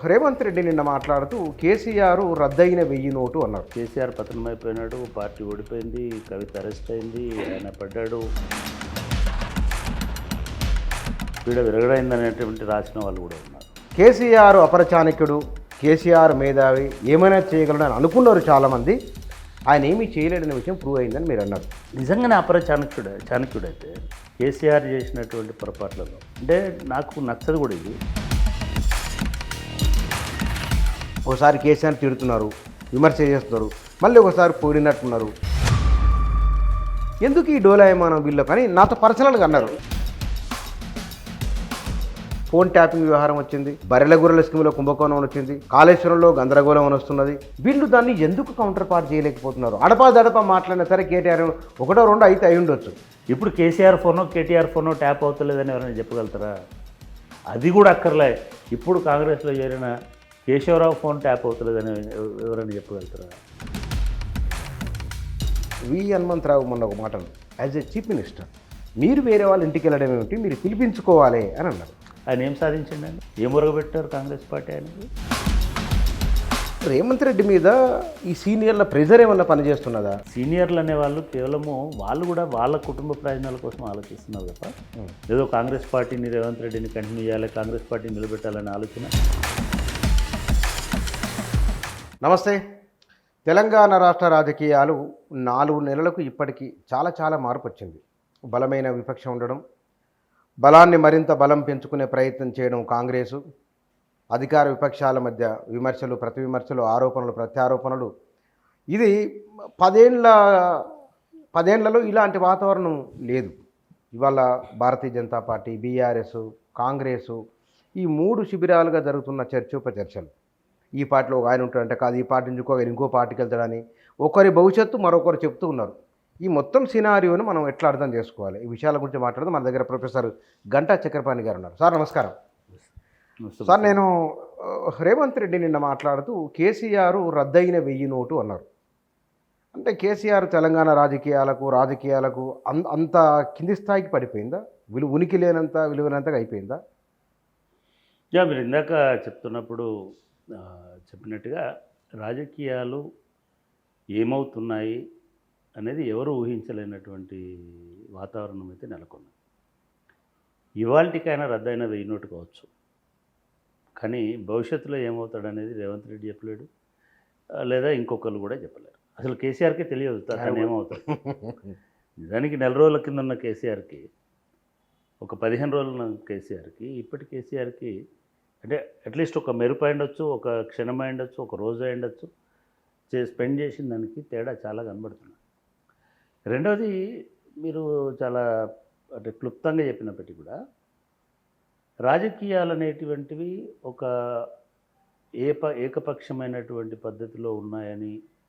రేవంత్ రెడ్డి నిన్న మాట్లాడుతూ కేసీఆర్ రద్దయిన 1000 నోటు అన్నారు. కేసీఆర్ పతనమైపోయినాడు, పార్టీ ఓడిపోయింది, కవిత అరెస్ట్ అయింది, ఆయన పడ్డాడు, పీడ విరగడైందనేటువంటి రాసిన వాళ్ళు కూడా ఉన్నారు. కేసీఆర్ అపరచాణిక్యుడు, కేసీఆర్ మేధావి, ఏమైనా చేయగలడని అనుకున్నారు చాలామంది. ఆయన ఏమీ చేయలేడనే విషయం ప్రూవ్ అయిందని మీరు అన్నారు. నిజంగానే చాణక్యుడైతే కేసీఆర్ చేసినటువంటి పొరపాట్లలో అంటే నాకు నచ్చదు కూడా ఇది. ఒకసారి కేసీఆర్ తిడుతున్నారు, విమర్శ చేస్తున్నారు, మళ్ళీ ఒకసారి పోడినట్టున్నారు. ఎందుకు ఈ డోలాయమానం వీళ్ళు కానీ నాతో పర్సనల్గా అన్నారు. ఫోన్ ట్యాపింగ్ వ్యవహారం వచ్చింది, బర్రెల గొర్రెల స్కీమ్లో కుంభకోణం వచ్చింది, కాళేశ్వరంలో గందరగోళం వస్తున్నది. వీళ్ళు దాన్ని ఎందుకు కౌంటర్ పార్ట్ చేయలేకపోతున్నారు? అడపా మాట్లాడినా సరే కేటీఆర్ ఒకటో రెండో అయితే అయి ఉండొచ్చు. ఇప్పుడు కేసీఆర్ ఫోనో కేటీఆర్ ఫోనో ట్యాప్ అవుతలేదని ఎవరైనా చెప్పగలుగుతారా? అది కూడా అక్కర్లే. ఇప్పుడు కాంగ్రెస్లో చేరిన కేశవరావు ఫోన్ ట్యాప్ అవుతలేదని ఎవరైనా చెప్పగలుగుతారా? హనుమంతరావు మొన్న ఒక మాట యాజ్ ఏ చీఫ్ మినిస్టర్ మీరు వేరే వాళ్ళ ఇంటికి వెళ్ళడం ఏమిటి, మీరు పిలిపించుకోవాలి అని అన్నారు. ఆయన ఏం సాధించండి? ఏం మురగబెట్టారు కాంగ్రెస్ పార్టీ ఆయనకి? రేవంత్ రెడ్డి మీద ఈ సీనియర్ల ప్రెజర్ ఏమన్నా పనిచేస్తున్నదా? సీనియర్లు అనేవాళ్ళు కేవలము వాళ్ళు కూడా వాళ్ళ కుటుంబ ప్రయోజనాల కోసం ఆలోచిస్తున్నారు తప్ప ఏదో కాంగ్రెస్ పార్టీని రేవంత్ రెడ్డిని కంటిన్యూ చేయాలి, కాంగ్రెస్ పార్టీని నిలబెట్టాలనే ఆలోచన. నమస్తే. తెలంగాణ రాష్ట్ర రాజకీయాలు 4 నెలలకు ఇప్పటికీ చాలా మార్పు వచ్చింది. బలమైన విపక్షం ఉండడం, బలాన్ని మరింత బలం పెంచుకునే ప్రయత్నం చేయడం కాంగ్రెసు, అధికార విపక్షాల మధ్య విమర్శలు, ప్రతి విమర్శలు, ఆరోపణలు, ప్రత్యారోపణలు. ఇది 10 ఏళ్లలో ఇలాంటి వాతావరణం లేదు. ఇవాళ భారతీయ జనతా పార్టీ, బీఆర్ఎస్, కాంగ్రెసు ఈ 3 శిబిరాలుగా జరుగుతున్న చర్చోపచర్చలు. ఈ పార్టీలో ఒక ఆయన ఉంటాడంటే కాదు, ఈ పార్టీ నుంచి ఇంకో పార్టీకి వెళ్తాడని ఒకరి భవిష్యత్తు మరొకరు చెప్తూ ఉన్నారు. ఈ మొత్తం సినారియోను మనం ఎట్లా అర్థం చేసుకోవాలి? ఈ విషయాల గురించి మాట్లాడదాం. మన దగ్గర ప్రొఫెసర్ గంటా చక్రపాణి గారు ఉన్నారు. సార్ నమస్కారం. సార్, నేను రేవంత్ రెడ్డి నిన్న మాట్లాడుతూ కేసీఆర్ రద్దయిన 1000 నోటు అన్నారు. అంటే కేసీఆర్ తెలంగాణ రాజకీయాలకు అంత కింది స్థాయికి పడిపోయిందా? ఉనికి లేనంత విలువనంతగా అయిపోయిందా? మీరు ఇందాక చెప్తున్నప్పుడు చెప్పినట్టుగా రాజకీయాలు ఏమవుతున్నాయి అనేది ఎవరు ఊహించలేనటువంటి వాతావరణం అయితే నెలకొంది. ఇవాళకైనా రద్దయిన 1000 నోటు కావచ్చు, కానీ భవిష్యత్తులో ఏమవుతాడనేది రేవంత్ రెడ్డి చెప్పలేడు, లేదా ఇంకొకరు కూడా చెప్పలేరు. అసలు కేసీఆర్కే తెలియదు తను ఏమవుతాడు. నిజానికి 4 రోజుల కింద ఉన్న కేసీఆర్కి, ఒక 15 రోజులు ఉన్న కేసీఆర్కి, ఇప్పటి కేసీఆర్కి అంటే అట్లీస్ట్ ఒక మెరుపు అయిండొచ్చు, ఒక క్షణం అయిండొచ్చు, ఒక రోజు అయిండొచ్చు, స్పెండ్ చేసిన దానికి తేడా చాలా కనబడుతుంది. రెండవది, మీరు చాలా అంటే క్లుప్తంగా చెప్పినప్పటికీ కూడా రాజకీయాలు అనేటువంటివి ఒక ఏకపక్షమైనటువంటి పద్ధతిలో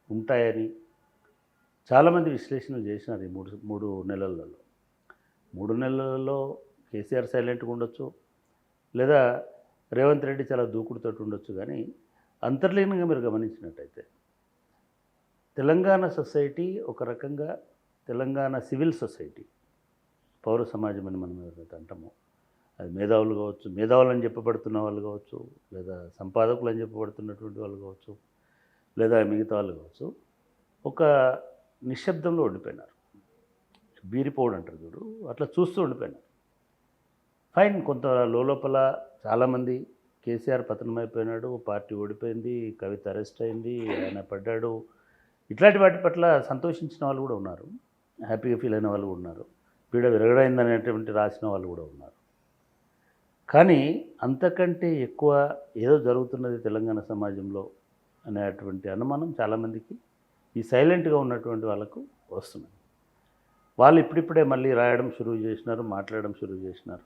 ఉంటాయని చాలామంది విశ్లేషణలు చేసినారు. ఈ మూడు నెలలలో 3 నెలలలో కేసీఆర్ సైలెంట్గా ఉండొచ్చు, లేదా రేవంత్ రెడ్డి చాలా దూకుడుతో ఉండొచ్చు. కానీ అంతర్లీనంగా మీరు గమనించినట్టయితే తెలంగాణ సొసైటీ ఒక రకంగా తెలంగాణ సివిల్ సొసైటీ, పౌర సమాజం అని మనం ఏదైతే అంటామో, అది మేధావులు కావచ్చు, మేధావులని చెప్పబడుతున్న వాళ్ళు కావచ్చు, లేదా సంపాదకులు అని చెప్పబడుతున్నటువంటి వాళ్ళు కావచ్చు, లేదా మిగతా వాళ్ళు కావచ్చు, ఒక నిశ్శబ్దంలో ఉండిపోయినారు. బీరిపోవడం అంటారు చూడు, అట్లా చూస్తూ ఉండిపోయినారు. ఫైన్, కొంత లోపల చాలామంది కేసీఆర్ పతనమైపోయినాడు, పార్టీ ఓడిపోయింది, కవిత అరెస్ట్ అయింది, ఆయన పడ్డాడు, ఇట్లాంటి వాటి పట్ల సంతోషించిన వాళ్ళు కూడా ఉన్నారు, హ్యాపీగా ఫీల్ అయిన వాళ్ళు కూడా ఉన్నారు, పీడ విరగడైందనేటువంటి రాసిన వాళ్ళు కూడా ఉన్నారు. కానీ అంతకంటే ఎక్కువ ఏదో జరుగుతున్నది తెలంగాణ సమాజంలో అనేటువంటి అనుమానం చాలామందికి ఈ సైలెంట్గా ఉన్నటువంటి వాళ్ళకు వస్తున్నది. వాళ్ళు ఇప్పుడిప్పుడే మళ్ళీ రాయడం షురూ చేసినారు, మాట్లాడడం షురూ చేసినారు.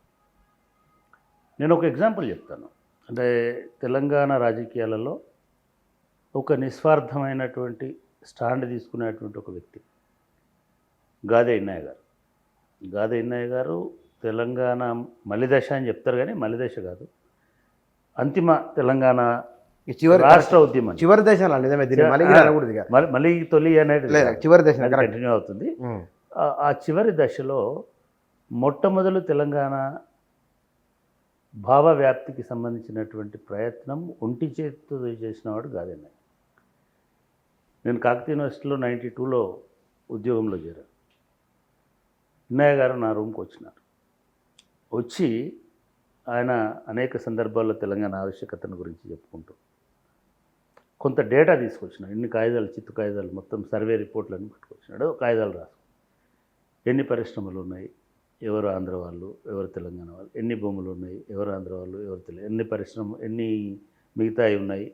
నేను ఒక ఎగ్జాంపుల్ చెప్తాను. అంటే తెలంగాణ రాజకీయాలలో ఒక నిస్వార్థమైనటువంటి స్టాండ్ తీసుకునేటువంటి ఒక వ్యక్తి గాదె ఇన్నయ్య గారు తెలంగాణ మలిదశ అని చెప్తారు, కానీ మలిదశ కాదు, అంతిమ తెలంగాణ రాష్ట్ర ఉద్యమం చివరి దశ మళ్ళీ తొలి అనేది చివరి దశ కంటిన్యూ అవుతుంది. ఆ చివరి దశలో మొట్టమొదలు తెలంగాణ భావ వ్యాప్తికి సంబంధించినటువంటి ప్రయత్నం ఒంటి చేతితో చేసినవాడు కాదన్న. నేను కాకతీయ యూనివర్సిటీలో 92లో ఉద్యోగంలో చేరాను. ఇన్నయ్య గారు నా రూమ్కి వచ్చినారు. వచ్చి ఆయన అనేక సందర్భాల్లో తెలంగాణ ఆవశ్యకతను గురించి చెప్పుకుంటూ కొంత డేటా తీసుకొచ్చినాడు. ఎన్ని కాగితాలు, చిత్తు కాగితాలు, మొత్తం సర్వే రిపోర్ట్లన్నీ పట్టుకొచ్చినాడు. కాగితాలు రాసు ఎన్ని పరిశ్రమలు ఉన్నాయి, ఎవరు ఆంధ్ర వాళ్ళు, ఎవరు తెలంగాణ వాళ్ళు, ఎన్ని భూములు ఉన్నాయి, ఎవరు ఆంధ్ర వాళ్ళు, ఎవరు తెలంగాణ, ఎన్ని పరిశ్రమ, ఎన్ని మిగతాయి ఉన్నాయి,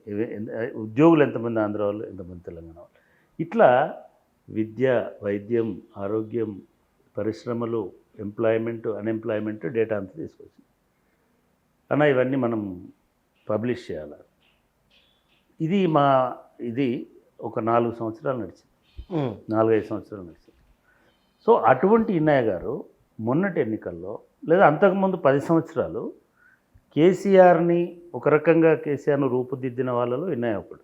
ఉద్యోగులు ఎంతమంది ఆంధ్ర వాళ్ళు, ఎంతమంది తెలంగాణ వాళ్ళు. ఇట్లా విద్య, వైద్యం, ఆరోగ్యం, పరిశ్రమలు, ఎంప్లాయ్మెంట్, అన్ఎంప్లాయ్మెంట్ డేటా అంతా తీసుకొచ్చింది. అన్న ఇవన్నీ మనం పబ్లిష్ చేయాలి. ఇది ఒక 4 సంవత్సరాలు నడిచింది, 4-5 సంవత్సరాలు నడిచింది. సో అటువంటి ఇన్నయ్య గారు మొన్నటి ఎన్నికల్లో లేదా అంతకుముందు 10 సంవత్సరాలు కేసీఆర్ని ఒక రకంగా కేసీఆర్ను రూపుదిద్దిన వాళ్ళలో ఇన్నయ్య ఒకడు.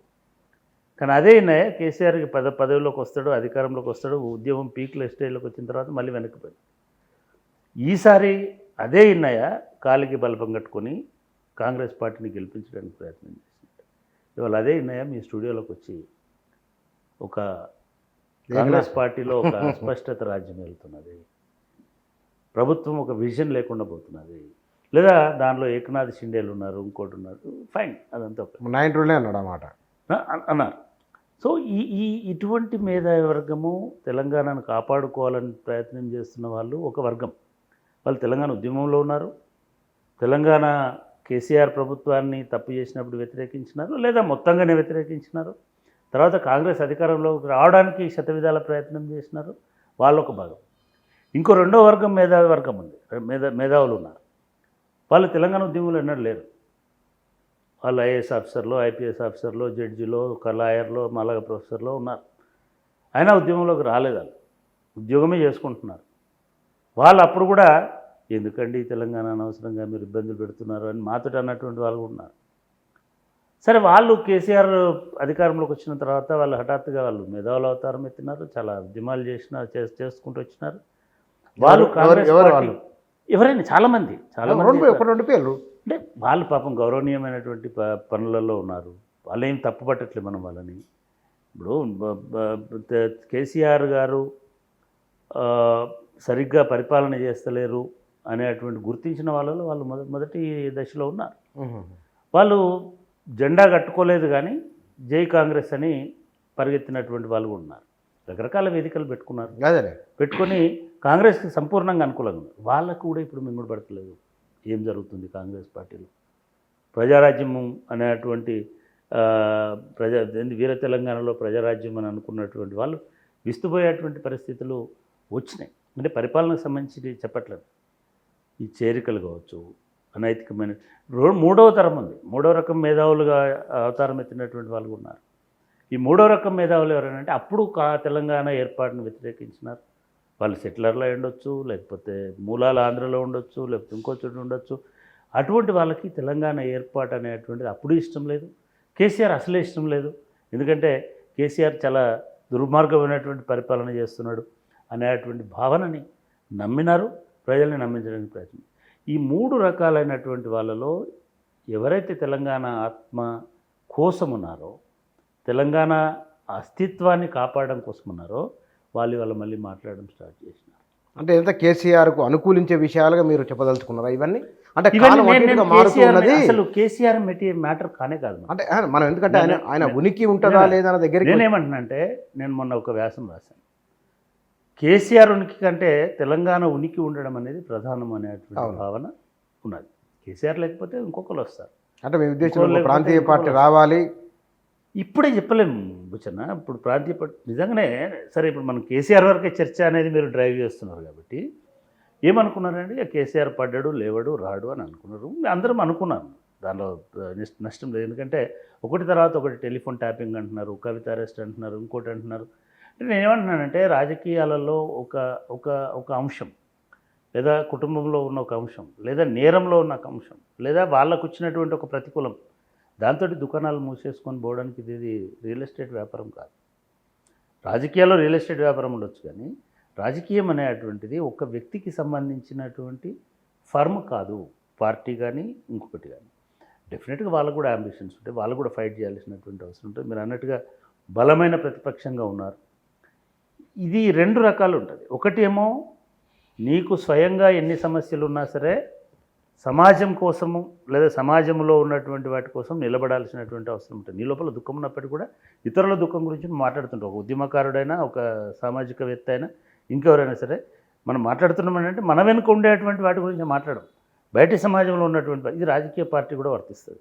కానీ అదే ఇన్నయ్య కేసీఆర్కి పదవిలోకి వస్తాడు, అధికారంలోకి వస్తాడు, ఉద్యమం పీక్ల స్టేజ్లోకి వచ్చిన తర్వాత మళ్ళీ వెనక్కిపోయింది. ఈసారి అదే ఇన్నయ్య కాలికి బలపం కట్టుకొని కాంగ్రెస్ పార్టీని గెలిపించడానికి ప్రయత్నం చేసింది. ఇవాళ అదే ఇన్నయ్య మీ స్టూడియోలోకి వచ్చి ఒక కాంగ్రెస్ పార్టీలో ఒక అస్పష్టత రాజ్యం వెళ్తున్నది, ప్రభుత్వం ఒక విజన్ లేకుండా పోతున్నది, లేదా దానిలో ఏకనాథ్ షిండేలు ఉన్నారు, ఇంకోటి ఉన్నారు, ఫైన్, అదంతా నాయకులే అన్నాడు అన్నమాట అన్నారు. సో ఇటువంటి మేధావి వర్గము తెలంగాణను కాపాడుకోవాలని ప్రయత్నం చేస్తున్న వాళ్ళు ఒక వర్గం. వాళ్ళు తెలంగాణ ఉద్యమంలో ఉన్నారు, తెలంగాణ కేసీఆర్ ప్రభుత్వాన్ని తప్పు చేసినప్పుడు వ్యతిరేకించినారు, లేదా మొత్తంగానే వ్యతిరేకించినారు. తర్వాత కాంగ్రెస్ అధికారంలోకి రావడానికి శతవిధాల ప్రయత్నం చేసినారు, వాళ్ళొక భాగం. ఇంకో రెండో వర్గం మేధావి వర్గం ఉంది, మేధావులు ఉన్నారు. వాళ్ళు తెలంగాణ ఉద్యమంలో ఎన్నడూ లేరు. వాళ్ళు ఐఏఎస్ ఆఫీసర్లు, ఐపీఎస్ ఆఫీసర్లు, జడ్జిలో, లాయర్లో, మళ్ళా ప్రొఫెసర్లో ఉన్నారు. అయినా ఉద్యమంలోకి రాలేదు. వాళ్ళు ఉద్యోగమే చేసుకుంటున్నారు. వాళ్ళు అప్పుడు కూడా ఎందుకండి తెలంగాణ అనవసరంగా మీరు ఇబ్బందులు పెడుతున్నారు అని మాతో అన్నటువంటి వాళ్ళు ఉన్నారు. సరే, వాళ్ళు కేసీఆర్ అధికారంలోకి వచ్చిన తర్వాత వాళ్ళు హఠాత్తుగా వాళ్ళు మేధావుల అవతారం ఎత్తినారు, చాలా ఉద్యమాలు చేసుకుంటూ వచ్చినారు. వాళ్ళు కాంగ్రెస్ పార్టీ ఎవరైనా చాలామంది రెండు పేర్లు అంటే వాళ్ళు పాపం గౌరవనీయమైనటువంటి పనులలో ఉన్నారు. వాళ్ళు ఏం తప్పు పట్టట్లేదు మనం వాళ్ళని. ఇప్పుడు కేసీఆర్ గారు సరిగ్గా పరిపాలన చేస్తలేరు అనేటువంటి గుర్తించిన వాళ్ళలో వాళ్ళు మొదటి దశలో ఉన్నారు. వాళ్ళు జెండా కట్టుకోలేదు కానీ జై కాంగ్రెస్ అని పరిగెత్తినటువంటి వాళ్ళు కూడా ఉన్నారు. రకరకాల వేదికలు పెట్టుకున్నారు, పెట్టుకొని కాంగ్రెస్కి సంపూర్ణంగా అనుకూలంగా ఉన్నారు. వాళ్ళకు కూడా ఇప్పుడు మింగుడు పడతలేదు ఏం జరుగుతుంది కాంగ్రెస్ పార్టీలో. ప్రజారాజ్యం అనేటువంటి వీర తెలంగాణలో ప్రజారాజ్యం అని అనుకున్నటువంటి వాళ్ళు విస్తుపోయేటువంటి పరిస్థితులు వచ్చినాయి. అంటే పరిపాలనకు సంబంధించి చెప్పట్లేదు. ఈ చేరికలు కావచ్చు, అనైతికమైన మూడవ తరం ఉంది. మూడవ రకం మేధావులుగా అవతారం ఎత్తినటువంటి వాళ్ళు ఉన్నారు. ఈ మూడో రకం మేధావులు ఎవరైనా అప్పుడు తెలంగాణ ఏర్పాటును వ్యతిరేకించినారు. వాళ్ళు సెటిలర్లో ఉండొచ్చు, లేకపోతే మూలాలు ఆంధ్రలో ఉండొచ్చు, లేకపోతే ఇంకో చోట ఉండొచ్చు. అటువంటి వాళ్ళకి తెలంగాణ ఏర్పాటు అనేటువంటిది అప్పుడు ఇష్టం లేదు. కేసీఆర్ అసలే ఇష్టం లేదు. ఎందుకంటే కేసీఆర్ చాలా దుర్మార్గమైనటువంటి పరిపాలన చేస్తున్నాడు అనేటువంటి భావనని నమ్మినారు, ప్రజల్ని నమ్మించడానికి ప్రయత్నం. ఈ మూడు రకాలైనటువంటి వాళ్ళలో ఎవరైతే తెలంగాణ ఆత్మ కోసం ఉన్నారో, తెలంగాణ అస్తిత్వాన్ని కాపాడడం కోసం ఉన్నారో వాళ్ళు మళ్ళీ మాట్లాడడం స్టార్ట్ చేసినారు. అంటే ఎంత కేసీఆర్కు అనుకూలించే విషయాలుగా మీరు చెప్పదలుచుకున్నారా ఇవన్నీ? అంటే అసలు కేసీఆర్ మ్యాటర్ కానే కాదు. అంటే మనం ఎందుకంటే ఆయన ఉనికి ఉంటుందా లేదా అన్న దగ్గర నేనేమంటున్నానంటే, నేను మొన్న ఒక వ్యాసం రాశాను. కేసీఆర్ ఉనికి కంటే తెలంగాణ ఉనికి ఉండడం అనేది ప్రధానం అనేటువంటి భావన ఉన్నది. కేసీఆర్ లేకపోతే ఇంకొకరు వస్తారు. అంటే మీ ఉద్దేశంలో ప్రాంతీయ పార్టీ రావాలి ఇప్పుడే చెప్పలేము బుచ్చన్న. ఇప్పుడు ప్రాంతీయ పార్టీ నిజంగానే సరే, ఇప్పుడు మనం కేసీఆర్ వరకే చర్చ అనేది మీరు డ్రైవ్ చేస్తున్నారు కాబట్టి ఏమనుకున్నారండి, కేసీఆర్ పడ్డాడు, లేవడు, రాడు అని అనుకున్నారు. అందరం అనుకున్నాను, దానిలో నష్టం లేదు. ఎందుకంటే ఒకటి తర్వాత ఒకటి టెలిఫోన్ ట్యాపింగ్ అంటున్నారు, కవిత అరెస్ట్ అంటున్నారు, ఇంకోటి అంటున్నారు. నేనేమంటున్నానంటే రాజకీయాలలో ఒక అంశం, లేదా కుటుంబంలో ఉన్న ఒక అంశం, లేదా నేరంలో ఉన్న ఒక అంశం, లేదా వాళ్ళకు వచ్చినటువంటి ఒక ప్రతికూలం, దాంతో దుకాణాలు మూసేసుకొని పోవడానికి ఇది రియల్ ఎస్టేట్ వ్యాపారం కాదు. రాజకీయాల్లో రియల్ ఎస్టేట్ వ్యాపారం ఉండొచ్చు, కానీ రాజకీయం అనేటువంటిది ఒక వ్యక్తికి సంబంధించినటువంటి ఫర్మ్ కాదు. పార్టీ కానీ ఇంకొకటి కానీ డెఫినెట్గా వాళ్ళకు కూడా అంబిషన్స్ ఉంటాయి, వాళ్ళు కూడా ఫైట్ చేయాల్సినటువంటి అవసరం ఉంటుంది. మీరు అన్నట్టుగా బలమైన ప్రతిపక్షంగా ఉన్నారు. ఇది రెండు రకాలు ఉంటుంది. ఒకటి ఏమో నీకు స్వయంగా ఎన్ని సమస్యలు ఉన్నా సరే సమాజం కోసము లేదా సమాజంలో ఉన్నటువంటి వాటి కోసం నిలబడాల్సినటువంటి అవసరం ఉంటుంది. నీ లోపల దుఃఖం ఉన్నప్పటికీ కూడా ఇతరుల దుఃఖం గురించి మాట్లాడుతుంటావు. ఒక ఉద్యమకారుడైనా, ఒక సామాజికవేత్త అయినా, ఇంకెవరైనా సరే మనం మాట్లాడుతున్నామంటే మన వెనుక ఉండేటువంటి వాటి గురించి మాట్లాడడం, బయట సమాజంలో ఉన్నటువంటి ఇది రాజకీయ పార్టీ కూడా వర్తిస్తుంది.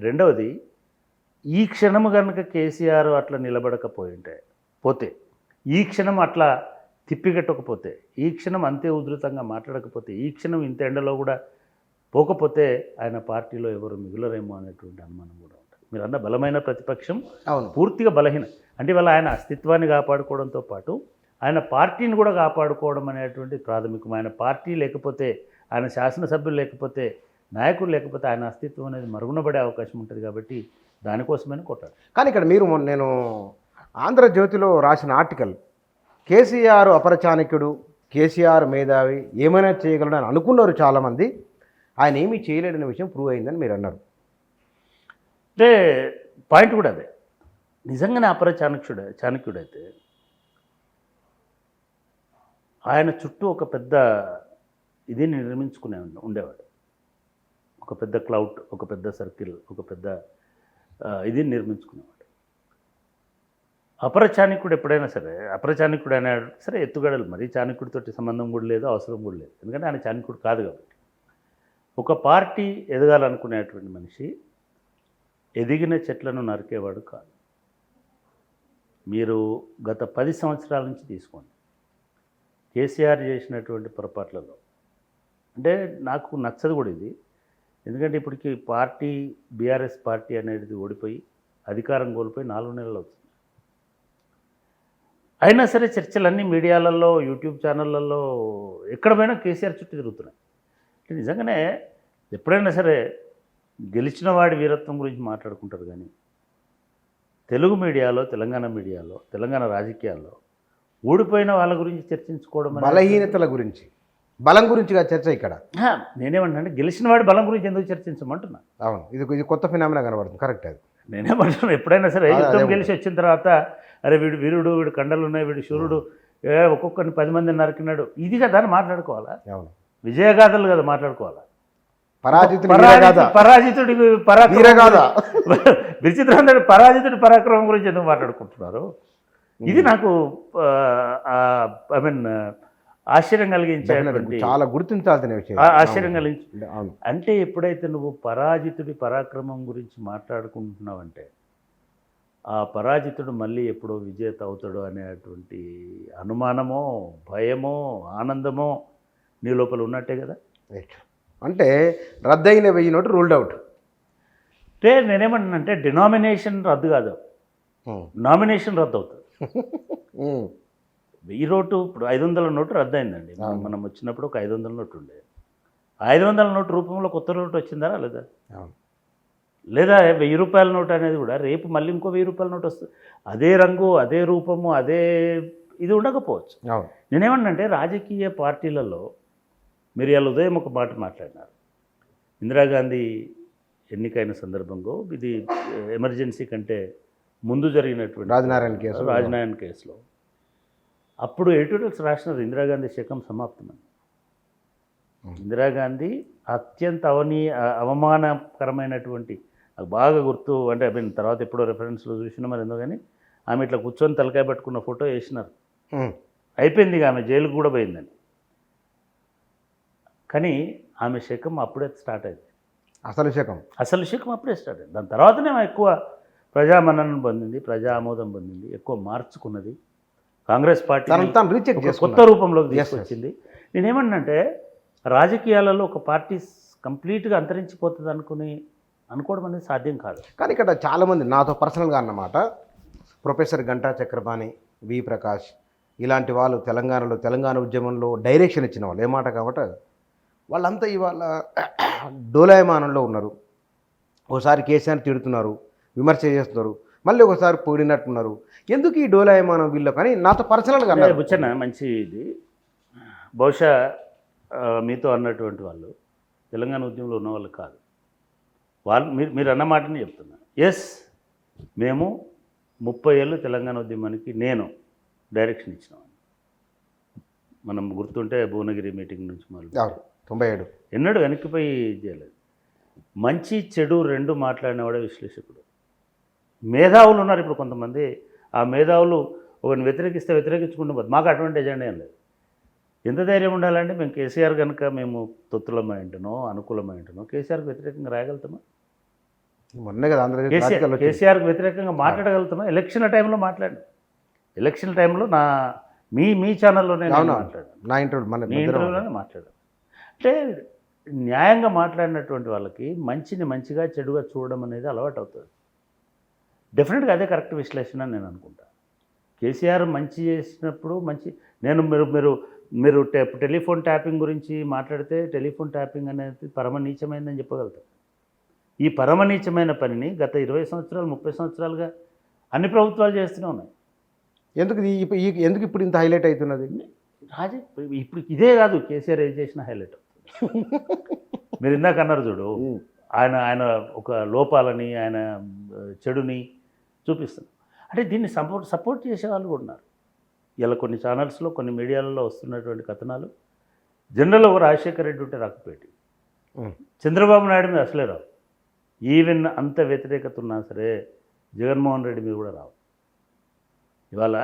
రెండవది ఈ క్షణము కనుక కేసీఆర్ అట్లా పోతే ఈ క్షణం అట్లా తిప్పిగట్టకపోతే, ఈ క్షణం అంతే ఉధృతంగా మాట్లాడకపోతే, ఈ క్షణం ఇంత ఎండలో కూడా పోకపోతే ఆయన పార్టీలో ఎవరు మిగులరేమో అనేటువంటి అనుమానం కూడా ఉంటుంది. మీరు అన్న బలమైన ప్రతిపక్షం అవును పూర్తిగా బలహీన అంటే వాళ్ళ ఆయన అస్తిత్వాన్ని కాపాడుకోవడంతో పాటు ఆయన పార్టీని కూడా కాపాడుకోవడం అనేటువంటి ప్రాథమికం. ఆయన పార్టీ లేకపోతే, ఆయన శాసనసభ్యులు లేకపోతే, నాయకులు లేకపోతే ఆయన అస్తిత్వం అనేది మరుగునబడే అవకాశం ఉంటుంది. కాబట్టి దానికోసమైనా కొట్టాడు. కానీ ఇక్కడ మీరు నేను ఆంధ్రజ్యోతిలో రాసిన ఆర్టికల్, కేసీఆర్ అపరచాణిక్యుడు, కేసీఆర్ మేధావి, ఏమైనా చేయగలడు అని అనుకున్నారు చాలామంది, ఆయన ఏమీ చేయలేడనే విషయం ప్రూవ్ అయిందని మీరు అన్నారు. అంటే పాయింట్ కూడా అదే. నిజంగానే చాణక్యుడైతే ఆయన చుట్టూ ఒక పెద్ద ఇది నిర్మించుకునే ఉండేవాడు. ఒక పెద్ద క్లౌడ్, ఒక పెద్ద సర్కిల్, ఒక పెద్ద ఇది నిర్మించుకునేవాడు. అపరచాణిక్యుడు ఎప్పుడైనా సరే, అపరచాణిక్యుడు అనేవాడు సరే ఎత్తుగడలు, మరీ చాణక్యుడితోటి సంబంధం కూడా లేదు, అవసరం కూడా లేదు. ఎందుకంటే ఆయన చాణక్యుడు కాదు కాబట్టి. ఒక పార్టీ ఎదగాలనుకునేటువంటి మనిషి ఎదిగిన చెట్లను నరికేవాడు కాదు. మీరు గత 10 సంవత్సరాల నుంచి తీసుకోండి, కేసీఆర్ చేసినటువంటి పొరపాట్లలో అంటే నాకు నచ్చదు కూడా ఇది. ఎందుకంటే ఇప్పటికి పార్టీ బీఆర్ఎస్ పార్టీ అనేది ఓడిపోయి అధికారం కోల్పోయి 4 నెలలు అవుతుంది. అయినా సరే చర్చలన్నీ మీడియాలలో, యూట్యూబ్ ఛానళ్ళల్లో ఎక్కడ పోయినా కేసీఆర్ చుట్టూ తిరుగుతున్నాయి. నిజంగానే ఎప్పుడైనా సరే గెలిచిన వాడి వీరత్వం గురించి మాట్లాడుకుంటారు, కానీ తెలుగు మీడియాలో, తెలంగాణ మీడియాలో, తెలంగాణ రాజకీయాల్లో ఓడిపోయిన వాళ్ళ గురించి చర్చించుకోవడం, బలహీనతల గురించి, బలం గురించిగా చర్చ ఇక్కడ. నేనేమంటున్నా, గెలిచిన వాడి బలం గురించి ఎందుకు చర్చించమంటున్నా. అవును, ఇది కొత్త ఫినామినా కనబడుతుంది. కరెక్ట్. అది నేనేమంటున్నా, ఎప్పుడైనా సరే యుద్ధం గెలిచి వచ్చిన తర్వాత అరే వీడు వీరుడు, వీడు కండలు ఉన్నాయి, వీడు శూరుడు, ఒక్కొక్కరిని 10 మందిని నరికినాడు, ఇది కదా అని మాట్లాడుకోవాలా. అవును, విజయగాథలు కదా మాట్లాడుకోవాలా. పరాజితుడి విచిత్రం, పరాజితుడి పరాక్రమం గురించి ఎందుకు మాట్లాడుకుంటున్నారు? ఇది నాకు ఐ మీన్ ఆశ్చర్యం కలిగించేటువంటి, చాలా గుర్తించాల్సిన విషయం. ఆశ్చర్యం కలిగించి అంటే ఎప్పుడైతే నువ్వు పరాజితుడి పరాక్రమం గురించి మాట్లాడుకుంటున్నావంటే ఆ పరాజితుడు మళ్ళీ ఎప్పుడో విజేత అవుతాడు అనేటువంటి అనుమానమో, భయమో, ఆనందమో నీ లోపల ఉన్నట్టే కదా. అంటే రద్దయిన 1000 నోటు రూల్డ్ అవుట్. అంటే నేనేమంటున్నానంటే డినామినేషన్ రద్దు కాదు, నామినేషన్ రద్దు అవుతుంది. 1000 నోటు ఇప్పుడు 500 నోటు రద్దు అయిందండి. మనం వచ్చినప్పుడు ఒక 500 నోటు ఉండే, 500 నోటు రూపంలో కొత్త నోటు వచ్చిందా లేదా? లేదా 1000 రూపాయల నోటు అనేది కూడా రేపు మళ్ళీ ఇంకో 1000 రూపాయల నోటు వస్తుంది. అదే రంగు, అదే రూపము, అదే ఇది ఉండకపోవచ్చు. నేనేమన్నంటే రాజకీయ పార్టీలలో మీరు ఇలా ఉదయం ఒక మాట మాట్లాడినారు, ఇందిరాగాంధీ ఎన్నికైన సందర్భంలో, ఇది ఎమర్జెన్సీ కంటే ముందు జరిగినటువంటి రాజనారాయణ కేసులో అప్పుడు ఎడిటోరియల్స్ రాసినారు, ఇందిరాగాంధీ శకం సమాప్తమని. ఇందిరాగాంధీ అత్యంత అవమానకరమైనటువంటి, నాకు బాగా గుర్తు, అంటే ఐ మీన్ తర్వాత ఎప్పుడో రెఫరెన్స్లో చూసినా మరి ఎందుకు, కానీ ఆమె ఇట్లా కూర్చొని తలకాయ పట్టుకున్న ఫోటో వేసినారు. అయిపోయింది ఇక, ఆమె జైలుకు కూడా పోయిందని. కానీ ఆమె శకం అప్పుడే స్టార్ట్ అయింది. అసలు శకం అప్పుడే స్టార్ట్ అయింది. దాని తర్వాతనే ఎక్కువ ప్రజామన్నను పొందింది, ప్రజా ఆమోదం పొందింది, ఎక్కువ మార్చుకున్నది. కాంగ్రెస్ పార్టీ కొత్త రూపంలోకి తీసుకొచ్చింది. నేనేమన్నంటే రాజకీయాలలో ఒక పార్టీ కంప్లీట్గా అంతరించిపోతుంది అనుకోవడం అనేది సాధ్యం కాదు. కానీ ఇక్కడ చాలామంది నాతో పర్సనల్గా అన్నమాట, ప్రొఫెసర్ గంటా చక్రపాణి, వి ప్రకాష్ ఇలాంటి వాళ్ళు తెలంగాణ ఉద్యమంలో డైరెక్షన్ ఇచ్చిన వాళ్ళు, ఏమాట కాబట్టి వాళ్ళంతా ఇవాళ డోలాయమానంలో ఉన్నారు. ఒకసారి కేసీఆర్ తిడుతున్నారు, విమర్శ చేస్తున్నారు, మళ్ళీ ఒకసారి పొగిడినట్టున్నారు. ఎందుకు ఈ డోలాయమానం వీళ్ళు? కానీ నాతో పర్సనల్గా బుచ్చన్న మంచి ఇది, బహుశా మీతో అన్నటువంటి వాళ్ళు తెలంగాణ ఉద్యమంలో ఉన్నవాళ్ళు కాదు. వాళ్ళు మీరు అన్న మాటని చెప్తున్నా. ఎస్, మేము 30 ఏళ్ళు తెలంగాణ ఉద్యమానికి నేను డైరెక్షన్ ఇచ్చినామని. మనం గుర్తుంటే భువనగిరి మీటింగ్ నుంచి మొదలు 97 ఎన్నడూ వెనక్కిపోయి చేయలేదు. మంచి చెడు రెండు మాట్లాడినవాడే విశ్లేషకుడు. మేధావులు ఉన్నారు ఇప్పుడు కొంతమంది. ఆ మేధావులు ఒకరిని వ్యతిరేకిస్తే వ్యతిరేకించుకుంటూ పోతుంది. మాకు అటువంటి ఎజెండా ఏం లేదు. ఎంత ధైర్యం ఉండాలంటే మేము కేసీఆర్ కనుక మేము తొత్తులమైంటనో అనుకూలమైంటనో కేసీఆర్కి వ్యతిరేకంగా రాయగలుగుతామా? మొన్నే కదా ఆంధ్రప్రదేశ్ కేసీఆర్కి వ్యతిరేకంగా మాట్లాడగలుగుతామా? ఎలక్షన్ టైంలో మాట్లాడు. ఎలక్షన్ టైంలో మీ ఛానల్లోనే మాట్లాడాను, నా ఇంటర్వ్యూలోనే మాట్లాడాను. అంటే న్యాయంగా మాట్లాడినటువంటి వాళ్ళకి మంచిని మంచిగా చెడుగా చూడడం అనేది అలవాటు అవుతుంది. డెఫినెట్గా అదే కరెక్ట్ విశ్లేషణ అని నేను అనుకుంటా. కేసీఆర్ మంచి చేసినప్పుడు మంచి మీరు టెలిఫోన్ ట్యాపింగ్ గురించి మాట్లాడితే టెలిఫోన్ ట్యాపింగ్ అనేది పరమనీచమైందని చెప్పగలుగుతారు. ఈ పరమనీచమైన పనిని గత 20 సంవత్సరాలు 30 సంవత్సరాలుగా అన్ని ప్రభుత్వాలు చేస్తూనే ఉన్నాయి. ఎందుకు ఇప్పుడు ఇంత హైలైట్ అవుతున్నది? ఇప్పుడు ఇదే కాదు, కేసీఆర్ ఏం చేసిన హైలైట్ అవుతుంది. మీరు ఇందాక అన్నారు చూడు, ఆయన ఒక లోపాలని ఆయన చెడుని చూపిస్తున్నారు. అంటే దీన్ని సపోర్ట్ చేసే వాళ్ళు కూడా ఉన్నారు. ఇలా కొన్ని ఛానల్స్లో కొన్ని మీడియాలలో వస్తున్నటువంటి కథనాలు జనరల్ ఒక రాజశేఖర రెడ్డి ఉంటే రాకపోయేటి, చంద్రబాబు నాయుడు మీద అసలే రావు. ఈవెన్ అంత వ్యతిరేకత ఉన్నా సరే జగన్మోహన్ రెడ్డి మీద కూడా రావు. ఇవాళ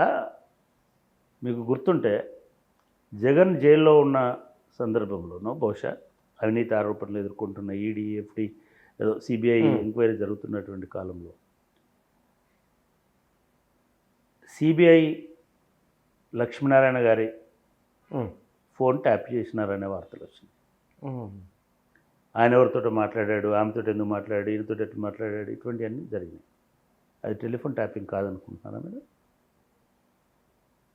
మీకు గుర్తుంటే జగన్ జైల్లో ఉన్న సందర్భంలోనో బహుశా అవినీతి ఆరోపణలు ఎదుర్కొంటున్న ఈడీ ఎఫ్డి ఏదో సిబిఐ ఎంక్వైరీ జరుగుతున్నటువంటి కాలంలో సిబిఐ లక్ష్మీనారాయణ గారి ఫోన్ ట్యాప్ చేసినారనే వార్తలు వచ్చినాయి. ఆయన ఎవరితో మాట్లాడాడు, ఆమెతో ఎందుకు మాట్లాడాడు, ఈయనతో ఎట్లా మాట్లాడాడు, ఇటువంటివన్నీ జరిగినాయి. అది టెలిఫోన్ ట్యాపింగ్ కాదనుకుంటున్నారా మీరు?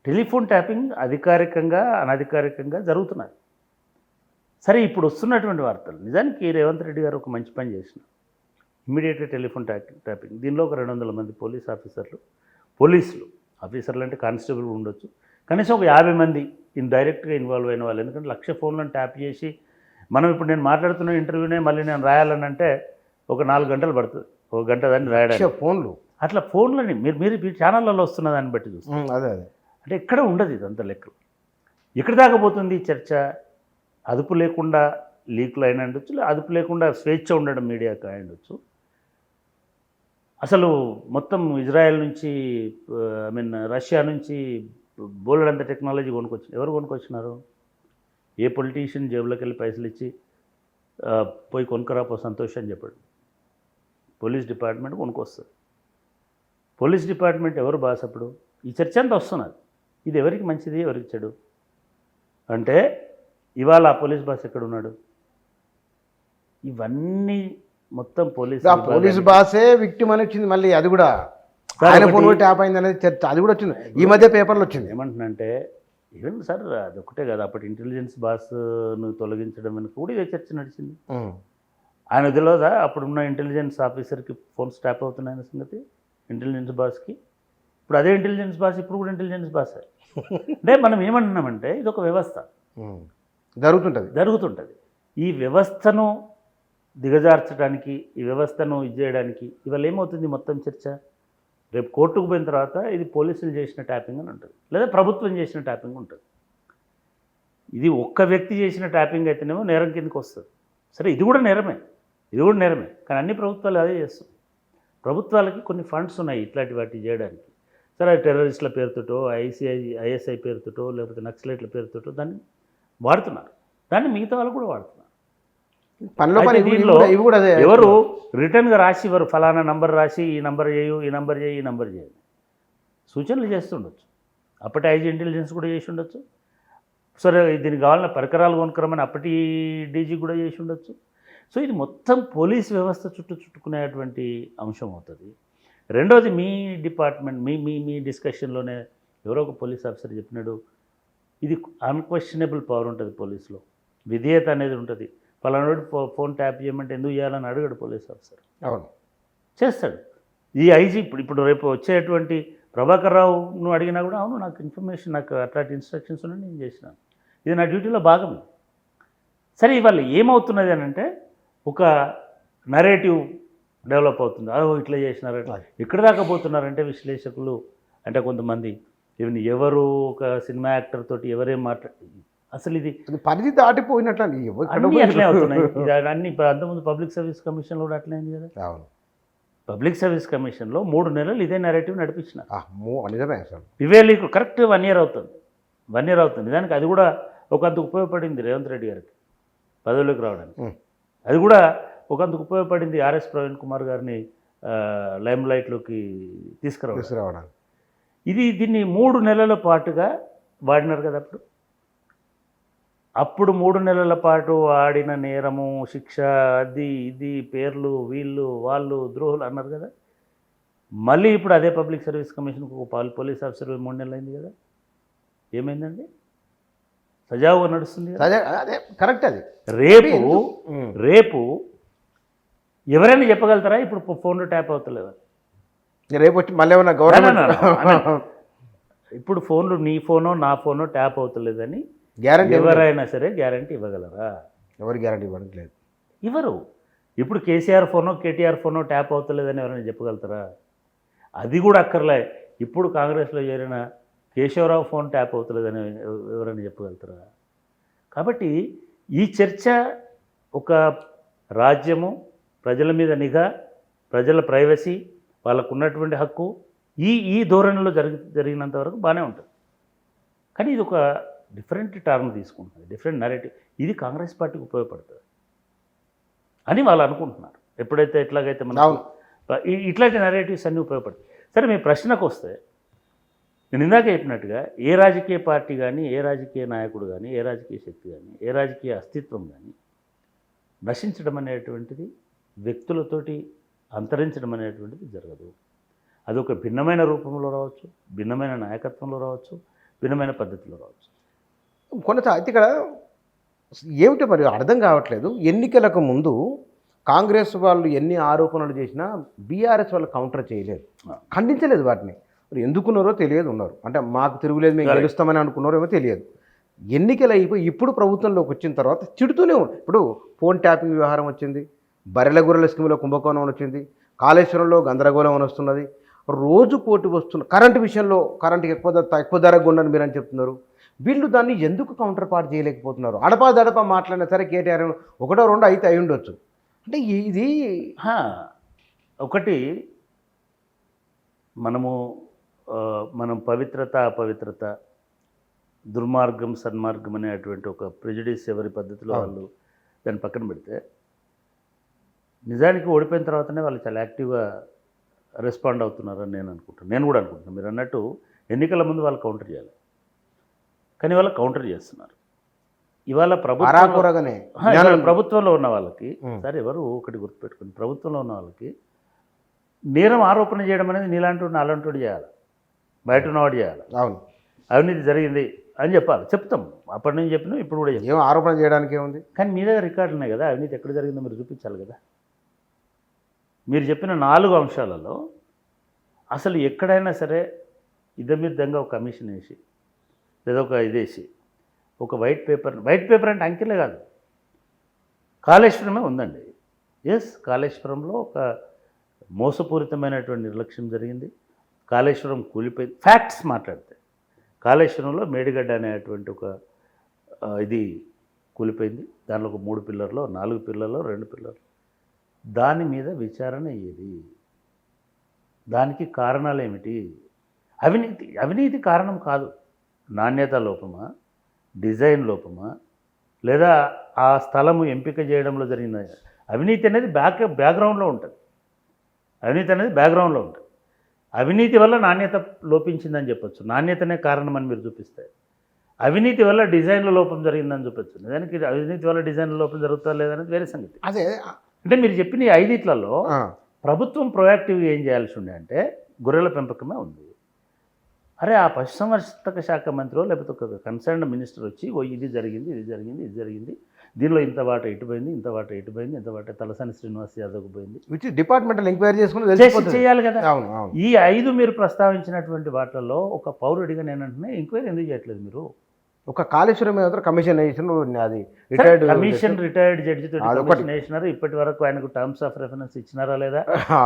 టెలిఫోన్ ట్యాపింగ్ అధికారికంగా అనధికారికంగా జరుగుతున్నాయి. సరే, ఇప్పుడు వస్తున్నటువంటి వార్తలు నిజానికి రేవంత్ రెడ్డి గారు ఒక మంచి పని చేసిన ఇమ్మీడియట్గా టెలిఫోన్ ట్యాపింగ్. దీనిలో ఒక 200 మంది పోలీసులు ఆఫీసర్లు అంటే కానిస్టేబుల్ ఉండొచ్చు, కనీసం ఒక 50 మంది డైరెక్ట్గా ఇన్వాల్వ్ అయిన వాళ్ళు. ఎందుకంటే 1,00,000 ఫోన్లను ట్యాప్ చేసి మనం ఇప్పుడు నేను మాట్లాడుతున్న ఇంటర్వ్యూనే మళ్ళీ నేను రాయాలని అంటే ఒక 4 గంటలు పడుతుంది, 1 గంట దాన్ని రాయడానికి. ఫోన్లు అట్లా ఫోన్లని మీరు ఛానళ్ళలో వస్తున్న దాన్ని బట్టి చూస్తాం. అదే అంటే ఎక్కడ ఉండదు ఇదంతా లెక్కలు. ఎక్కడి దాకా పోతుంది చర్చ? అదుపు లేకుండా లీకులు అయినా ఉండొచ్చు, అదుపు లేకుండా స్వేచ్ఛ ఉండడం మీడియాకి అయి ఉండొచ్చు. అసలు మొత్తం ఇజ్రాయెల్ నుంచి రష్యా నుంచి బోలెడంత టెక్నాలజీ ఎవరు కొనుక్కొచ్చినారు? ఏ పొలిటీషియన్ జేబులోకి వెళ్ళి పైసలు ఇచ్చి పోయి కొనుక్కరాపో సంతోషం అని చెప్పాడు. పోలీస్ డిపార్ట్మెంట్ కొనుక్కొస్తుంది. పోలీస్ డిపార్ట్మెంట్ ఎవరు బాస్? అప్పుడు ఈ చర్చ అంతా వస్తున్నది. ఇది ఎవరికి మంచిది, ఎవరికి చెడు? అంటే ఇవాళ ఆ పోలీస్ బాస్ ఎక్కడున్నాడు? ఇవన్నీ మొత్తం పోలీస్ బాసే విక్టిమ్ అని వచ్చింది. మళ్ళీ అది కూడా ఆయన ఫోన్ ట్యాప్ అయింది అనేది చర్చ, అది కూడా వచ్చింది ఈ మధ్య పేపర్లో వచ్చింది. ఏమంటున్నంటే ఈవెన్ సార్ అది ఒకటే కాదు, అప్పటి ఇంటెలిజెన్స్ బాస్ను తొలగించడం వెనుక కూడా ఇదే చర్చ నడిచింది. ఆయన తెలియదా అప్పుడున్న ఇంటెలిజెన్స్ ఆఫీసర్కి ఫోన్స్ ట్యాప్ అవుతున్నాయన్న సంగతి? ఇంటెలిజెన్స్ బాస్కి. ఇప్పుడు అదే ఇంటెలిజెన్స్ బాస్ ఇప్పుడు కూడా ఇంటెలిజెన్స్ బాస్. అంటే మనం ఏమంటున్నామంటే ఇది ఒక వ్యవస్థ జరుగుతుంటుంది. ఈ వ్యవస్థను దిగజార్చడానికి, ఈ వ్యవస్థను చేయడానికి ఇవాళ ఏమవుతుంది మొత్తం చర్చ? రేపు కోర్టుకు పోయిన తర్వాత ఇది పోలీసులు చేసిన ట్యాపింగ్ అని ఉంటుంది, లేదా ప్రభుత్వం చేసిన ట్యాపింగ్ ఉంటుంది. ఇది ఒక్క వ్యక్తి చేసిన ట్యాపింగ్ అయితేనేమో నేరం కిందకి వస్తుంది. సరే, ఇది కూడా నేరమే కానీ అన్ని ప్రభుత్వాలు అదే చేస్తాయి. ప్రభుత్వాలకి కొన్ని ఫండ్స్ ఉన్నాయి ఇట్లాంటి వాటి చేయడానికి. సరే, టెర్రరిస్టుల పేరుతోటో ఐఎస్ఐ పేరుతోటో లేకపోతే నక్సలైట్ల పేరుతోటో దాన్ని వాడుతున్నారు. దాన్ని మిగతా వాళ్ళు కూడా వాడుతున్నారు. ఎవరు రిటర్న్గా రాసి ఇవ్వరు, ఫలానా నంబర్ రాసి ఈ నంబర్ చేయు, ఈ నంబర్ చేయి, ఈ నంబర్ చేయి సూచనలు చేస్తుండొచ్చు. అప్పటి ఐజీ ఇంటెలిజెన్స్ కూడా చేసి ఉండొచ్చు. సరే, దీనికి కావాలన్న పరికరాలు కొనుక్కరమని అప్పటి డీజీ కూడా చేసి ఉండొచ్చు. సో ఇది మొత్తం పోలీస్ వ్యవస్థ చుట్టుకునేటువంటి అంశం అవుతుంది. రెండోది, మీ డిపార్ట్మెంట్ మీ డిస్కషన్లోనే ఎవరో ఒక పోలీస్ ఆఫీసర్ చెప్పినాడు, ఇది అన్క్వశ్చనబుల్ పవర్ ఉంటుంది పోలీసులో, విధేయత అనేది ఉంటుంది. ఫలానాడు ఫోన్ ట్యాప్ చేయమంటే ఎందుకు చేయాలని అడగడు పోలీస్ ఆఫీసర్. అవును, చేస్తాడు. ఈ ఐజీ ఇప్పుడు రేపు వచ్చేటువంటి ప్రభాకర్ రావును అడిగినా కూడా అవును నాకు ఇన్ఫర్మేషన్, నాకు అట్లాంటి ఇన్స్ట్రక్షన్స్ ఉన్నాయి, నేను చేసినాను, ఇది నా డ్యూటీలో భాగం. సరే ఇవాళ ఏమవుతున్నది అని అంటే ఒక నరేటివ్ డెవలప్ అవుతుంది. ఇట్లా చేసినారంటే ఎక్కడి దాకా పోతున్నారంటే విశ్లేషకులు అంటే కొంతమంది ఈవెన్ ఎవరు ఒక సినిమా యాక్టర్ తోటి ఎవరేం అసలు ఇది పరిధి దాటిపోయినట్లు అన్నీ అట్లే అవుతున్నాయి. ఇది అన్ని అంతకుముందు పబ్లిక్ సర్వీస్ కమిషన్లో కూడా అట్లే అయింది కదా. అవును, పబ్లిక్ సర్వీస్ కమిషన్లో 3 నెలలు ఇదే నెరేటివ్ నడిపించిన. నిజమే అసలు వివేలీకు కరెక్ట్ 1 year అవుతుంది. 1 year అవుతుంది. దానికి అది కూడా ఒకంత ఉపయోగపడింది రేవంత్ రెడ్డి గారికి పదవిలోకి రావడానికి. అది కూడా ఒకందుకు ఉపయోగపడింది ఆర్ఎస్ ప్రవీణ్ కుమార్ గారిని లైమ్ లైట్లోకి తీసుకురావడానికి. దీన్ని 3 నెలల పాటుగా వాడినారు కదా. అప్పుడు 3 నెలల పాటు ఆడిన నేరము శిక్ష అది ఇది పేర్లు వీళ్ళు వాళ్ళు ద్రోహులు అన్నారు కదా. మళ్ళీ ఇప్పుడు అదే పబ్లిక్ సర్వీస్ కమిషన్కు ఒక పోలీస్ ఆఫీసర్ 3 నెలలు అయింది కదా. ఏమైందండి? సజావుగా నడుస్తుంది కదా. అదే కరెక్ట్. అది రేపు ఎవరైనా చెప్పగలుగుతారా ఇప్పుడు ఫోన్లో ట్యాప్ అవుతలేవు? రేపు వచ్చి మళ్ళీ ఏమన్నా గవర్నమెంట్ ఇప్పుడు ఫోన్లు నీ ఫోనో నా ఫోనో ట్యాప్ అవుతలేదని గ్యారంటీ ఎవరైనా సరే గ్యారంటీ ఇవ్వగలరా? ఎవరు గ్యారంటీ ఇవ్వడం లేదు. ఇవ్వరు. ఇప్పుడు కేసీఆర్ ఫోనో కేటీఆర్ ఫోనో ట్యాప్ అవుతలేదని ఎవరైనా చెప్పగలుగుతారా? అది కూడా అక్కర్లే. ఇప్పుడు కాంగ్రెస్లో చేరిన కేశవరావు ఫోన్ ట్యాప్ అవుతలేదని ఎవరైనా చెప్పగలుగుతారా? కాబట్టి ఈ చర్చ ఒక రాజ్యము, ప్రజల మీద నిఘా, ప్రజల ప్రైవసీ, వాళ్ళకు ఉన్నటువంటి హక్కు ఈ ధోరణిలో జరిగినంత వరకు బాగానే ఉంటుంది. కానీ ఇది ఒక డిఫరెంట్ టర్మ్ తీసుకుంటుంది, డిఫరెంట్ నరేటివ్. ఇది కాంగ్రెస్ పార్టీకి ఉపయోగపడుతుంది అని వాళ్ళు అనుకుంటున్నారు. ఎప్పుడైతే ఎట్లాగైతే మనం ఇట్లాంటి నరేటివ్స్ అన్నీ ఉపయోగపడతాయి. సరే మీ ప్రశ్నకు వస్తే, నేను ఇందాక చెప్పినట్టుగా ఏ రాజకీయ పార్టీ కానీ, ఏ రాజకీయ నాయకుడు కానీ, ఏ రాజకీయ శక్తి కానీ, ఏ రాజకీయ అస్తిత్వం కానీ నశించడం అనేటువంటిది, వ్యక్తులతోటి అంతరించడం అనేటువంటిది జరగదు. అది ఒక భిన్నమైన రూపంలో రావచ్చు, భిన్నమైన నాయకత్వంలో రావచ్చు, భిన్నమైన పద్ధతిలో రావచ్చు. అయితే ఇక్కడ ఏమిటో మరి అర్థం కావట్లేదు. ఎన్నికలకు ముందు కాంగ్రెస్ వాళ్ళు ఎన్ని ఆరోపణలు చేసినా బీఆర్ఎస్ వాళ్ళు కౌంటర్ చేయలేదు, ఖండించలేదు. వాటిని మరి ఎందుకున్నారో తెలియదు. ఉన్నారు అంటే మాకు తిరుగులేదు, మేము గెలుస్తామని అనుకున్నారో ఏమో తెలియదు. ఎన్నికలు అయిపోయి ఇప్పుడు ప్రభుత్వంలోకి వచ్చిన తర్వాత చిడుతూనే ఉంది. ఇప్పుడు ఫోన్ ట్యాపింగ్ వ్యవహారం వచ్చింది, బర్రెల గొర్రెల స్కీమ్లో కుంభకోణం వచ్చింది, కాళేశ్వరంలో గందరగోళం వస్తున్నది, రోజు పోటీ వస్తున్న కరెంటు విషయంలో కరెంటుకి ఎక్కువ ధర కొండని మీరు అని చెప్తున్నారు. వీళ్ళు దాన్ని ఎందుకు కౌంటర్ పార్ట్ చేయలేకపోతున్నారు? అడపా మాట్లాడినా సరే కేటీఆర్ 1, 2 అయితే అయి ఉండొచ్చు. అంటే ఇది ఒకటి మనం పవిత్రత అపవిత్రత, దుర్మార్గం సన్మార్గం అనేటువంటి ఒక ప్రెజుడిస్ ఎవరి పద్ధతిలో వాళ్ళు దాన్ని పక్కన పెడితే, నిజానికి ఓడిపోయిన తర్వాతనే వాళ్ళు చాలా యాక్టివ్గా రెస్పాండ్ అవుతున్నారని నేను కూడా అనుకుంటున్నాను. మీరు అన్నట్టు ఎన్నికల ముందు వాళ్ళు కౌంటర్ చేయాలి, కానీ వాళ్ళు కౌంటర్ చేస్తున్నారు. ఇవాళ ప్రభుత్వంలో ఉన్న వాళ్ళకి సరే ఎవరు ఒకటి గుర్తుపెట్టుకుని, ప్రభుత్వంలో ఉన్న వాళ్ళకి నేరం ఆరోపణ చేయడం అనేది నీలాంటి నాలాంటి చేయాలి, బయట ఉన్నవాడు చేయాలి. అవును, అవినీతి జరిగింది అని చెప్పాలి. చెప్తాం, అప్పటి నుంచి చెప్పినాం, ఇప్పుడు కూడా ఏం ఆరోపణ చేయడానికి ఏముంది. కానీ మీ దగ్గర రికార్డులు ఉన్నాయి కదా, అవినీతి ఎక్కడ జరిగిందో మీరు చూపించాలి కదా. మీరు చెప్పిన 4 అంశాలలో అసలు ఎక్కడైనా సరే ఇదమిద్దంగా ఒక కమిషన్ వేసి లేదా ఒక ఇదేసి ఒక వైట్ పేపర్ అంటే అంకెలే కాదు, కాళేశ్వరమే ఉందండి. ఎస్, కాళేశ్వరంలో ఒక మోసపూరితమైనటువంటి నిర్లక్ష్యం జరిగింది. కాళేశ్వరం కూలిపోయింది. ఫ్యాక్ట్స్ మాట్లాడితే కాళేశ్వరంలో మేడిగడ్డ అనేటువంటి ఒక ఇది కూలిపోయింది. దానిలో ఒక 3 పిల్లర్లో 4 పిల్లర్లో 2 పిల్లర్లు. దాని మీద విచారణ ఏది? దానికి కారణాలు ఏమిటి? అవినీతి కారణం కాదు. నాణ్యత లోపమా, డిజైన్ లోపమా, లేదా ఆ స్థలము ఎంపిక చేయడంలో జరిగిన అవినీతి అనేది బ్యాక్గ్రౌండ్లో ఉంటుంది. అవినీతి వల్ల నాణ్యత లోపించిందని చెప్పొచ్చు, నాణ్యతనే కారణమని మీరు చూపిస్తే. అవినీతి వల్ల డిజైన్లో లోపం జరిగిందని చూపొచ్చు. దానికి అవినీతి వల్ల డిజైన్లో లోపం జరుగుతుందా లేదనేది వేరే సంగతి. అదే అంటే మీరు చెప్పిన ఈ 5 ప్రభుత్వం ప్రొయాక్టివ్గా ఏం చేయాల్సి ఉండే అంటే గొర్రెల పెంపకమే ఉంది. అరే ఆ పశుసంవర్ధక శాఖ మంత్రి లేకపోతే ఒక కన్సర్న్డ్ మినిస్టర్ వచ్చి ఇది జరిగింది, దీనిలో ఇంత వాట ఇటుపోయింది, ఇంత వాట తలసాని శ్రీనివాస్ యాదవ్కి పోయింది, డిపార్ట్మెంటల్ ఎంక్వైరీ చేసుకుని చేయాలి కదా. ఈ 5 మీరు ప్రస్తావించినటువంటి వాటిల్లో ఒక పౌరుడిగా నేనంటున్నా ఎంక్వైరీ ఎందుకు చేయట్లేదు మీరు? ఒక కాళేశ్వరం మీద కమిషన్ వేసిన అది రిటైర్డ్ రిటైర్డ్ జడ్జి తోటి అదొకటి. కమిషన్ వేసినారు. ఇప్పటి వరకు ఆయనకు టర్మ్స్ ఆఫ్ రెఫరెన్స్ ఇచ్చినారా లేదా,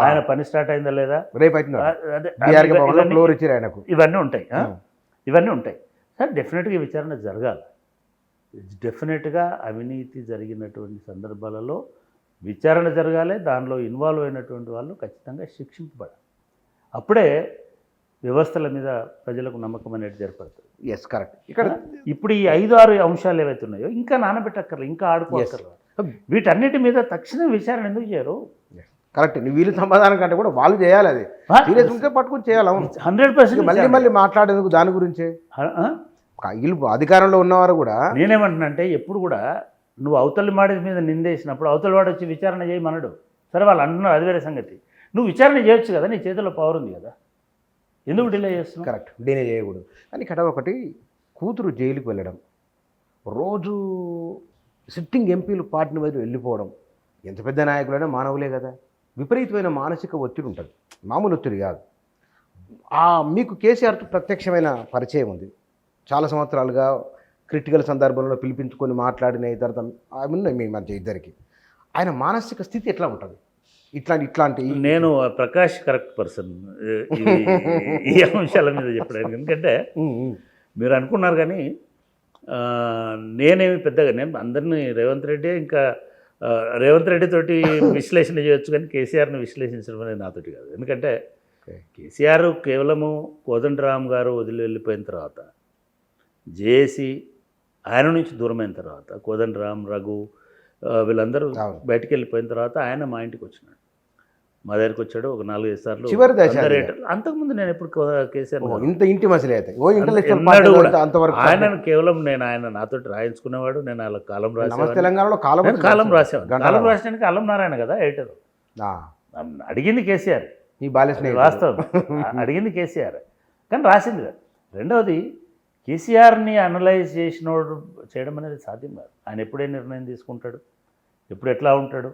ఆయన పని స్టార్ట్ అయిందా లేదా, రేపు అవుతుంది అదే బీఆర్కే భవన్లో ఫ్లోర్ ఇచ్చారు ఆయనకు. ఇవన్నీ ఉంటాయి. ఇవన్నీ ఉంటాయి సార్. డెఫినెట్గా ఈ విచారణ జరగాలి. డెఫినెట్గా అవినీతి జరిగినటువంటి సందర్భాలలో విచారణ జరగాలి. దానిలో ఇన్వాల్వ్ అయినటువంటి వాళ్ళు ఖచ్చితంగా శిక్షింపబడాలి. అప్పుడే వ్యవస్థల మీద ప్రజలకు నమ్మకం అనేది ఏర్పడుతుంది. Yes correct. ఇక్కడ ఇప్పుడు ఈ 5-6 అంశాలు ఏవైతే ఉన్నాయో ఇంకా నానబెట్టక్కర్లేదు, ఇంకా ఆడుకోక్కర్లేదు. వీటన్నిటి మీద తక్షణ విచారణ ఎందుకు చేయరు? కరెక్ట్. వీళ్ళు సమాధానం కంటే కూడా వాళ్ళు చేయాలి. అది సీరియస్ ఉంటే పట్టుకుని చేయాలి. అవును 100% మళ్ళీ మళ్ళీ మాట్లాడేందుకు దాని గురించే. వీళ్ళు అధికారంలో ఉన్నవారు కూడా నేనేమంటున్నానంటే ఎప్పుడు కూడా నువ్వు అవతలి వాడి మీద నిందేసినప్పుడు అవతలి వాడు వచ్చి విచారణ చేయమనడు. సరే వాళ్ళు అంటున్నారు, అది వేరే సంగతి. నువ్వు విచారణ చేయొచ్చు కదా, నీ చేతిలో పవర్ ఉంది కదా, ఎందుకు డిలే చేస్తున్నావు? కరెక్ట్, డిలే చేయకూడదు. కానీ ఇక్కడ ఒకటి, కూతురు జైలుకి వెళ్ళడం, రోజు సిట్టింగ్ ఎంపీలు పార్టీని వదిలి వెళ్ళిపోవడం, ఎంత పెద్ద నాయకులైనా మానవులే కదా, విపరీతమైన మానసిక ఒత్తిడి ఉంటుంది, మామూలు ఒత్తిడి కాదు. మీకు కేసీఆర్తో ప్రత్యక్షమైన పరిచయం ఉంది, చాలా సంవత్సరాలుగా క్రిటికల్ సందర్భంలో పిలిపించుకొని మాట్లాడిన ఇతర ఉన్నాయి మీ మధ్య ఇద్దరికి. ఆయన మానసిక స్థితి ఎట్లా ఉంటుంది ఇట్లాంటి? నేను ప్రకాష్ కరెక్ట్ పర్సన్ ఈ అంశాల మీద చెప్పడానికి. ఎందుకంటే మీరు అనుకున్నారు కానీ నేనేమి పెద్దగా, నేను అందరినీ రేవంత్ రెడ్డి ఇంకా రేవంత్ రెడ్డి తోటి విశ్లేషణ చేయొచ్చు, కానీ కేసీఆర్ని విశ్లేషించడం అనేది నాతోటి కాదు. ఎందుకంటే కేసీఆర్ కేవలము కోదండరామ్ గారు వదిలి వెళ్ళిపోయిన తర్వాత, జేఏసీ ఆయన నుంచి దూరమైన తర్వాత, కోదండరామ్, రఘు వీళ్ళందరూ బయటికి వెళ్ళిపోయిన తర్వాత ఆయన మా ఇంటికి వచ్చినాడు, మా దగ్గరికి వచ్చాడు ఒక 4-5 సార్లు. అంతకుముందు నేను ఎప్పుడు కేసీఆర్ ఇంత ఇంటి మసలే ఆయన కేవలం ఆయన నాతోటి రాయించుకునేవాడు. నేను వాళ్ళ కాలం కాలం రాసానికి అల్లం నారాయణ కదా ఎడిటర్. అడిగింది కేసీఆర్, వాస్తవం అడిగింది కేసీఆర్, కానీ రాసింది కదా. రెండవది కేసీఆర్ని అనలైజ్ చేసినోడు చేయడం అనేది సాధ్యం కాదు. ఆయన ఎప్పుడే నిర్ణయం తీసుకుంటాడు, ఎప్పుడు ఎట్లా ఉంటాడు,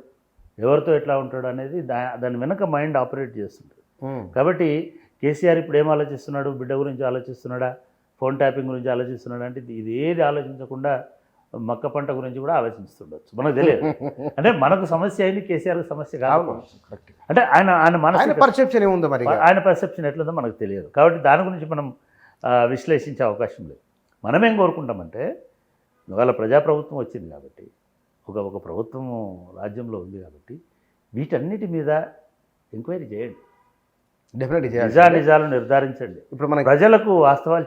ఎవరితో ఎట్లా ఉంటాడు అనేది దాని వెనక మైండ్ ఆపరేట్ చేస్తుంటుంది. కాబట్టి కేసీఆర్ ఇప్పుడు ఏం ఆలోచిస్తున్నాడు, బిడ్డ గురించి ఆలోచిస్తున్నాడా, ఫోన్ ట్యాపింగ్ గురించి ఆలోచిస్తున్నాడా అంటే ఇది ఏది ఆలోచించకుండా మక్క పంట గురించి కూడా ఆలోచిస్తుండొచ్చు, మనకు తెలియదు. అంటే మనకు సమస్య అయింది, కేసీఆర్కి సమస్య కాదు. అంటే ఆయన మనసు పర్సెప్షన్ ఏముందో మరి, ఆయన పర్సెప్షన్ ఎట్లుందో మనకు తెలియదు. కాబట్టి దాని గురించి మనం విశ్లేషించే అవకాశం లేదు. మనమేం కోరుకుంటామంటే ఇవాళ ప్రజాప్రభుత్వం వచ్చింది కాబట్టి, ఒక ప్రభుత్వం రాజ్యంలో ఉంది కాబట్టి వీటన్నిటి మీద ఎంక్వైరీ చేయండి, డెఫినెట్గా నిజాలు నిర్ధారించండి. ఇప్పుడు మన ప్రజలకు వాస్తవాలు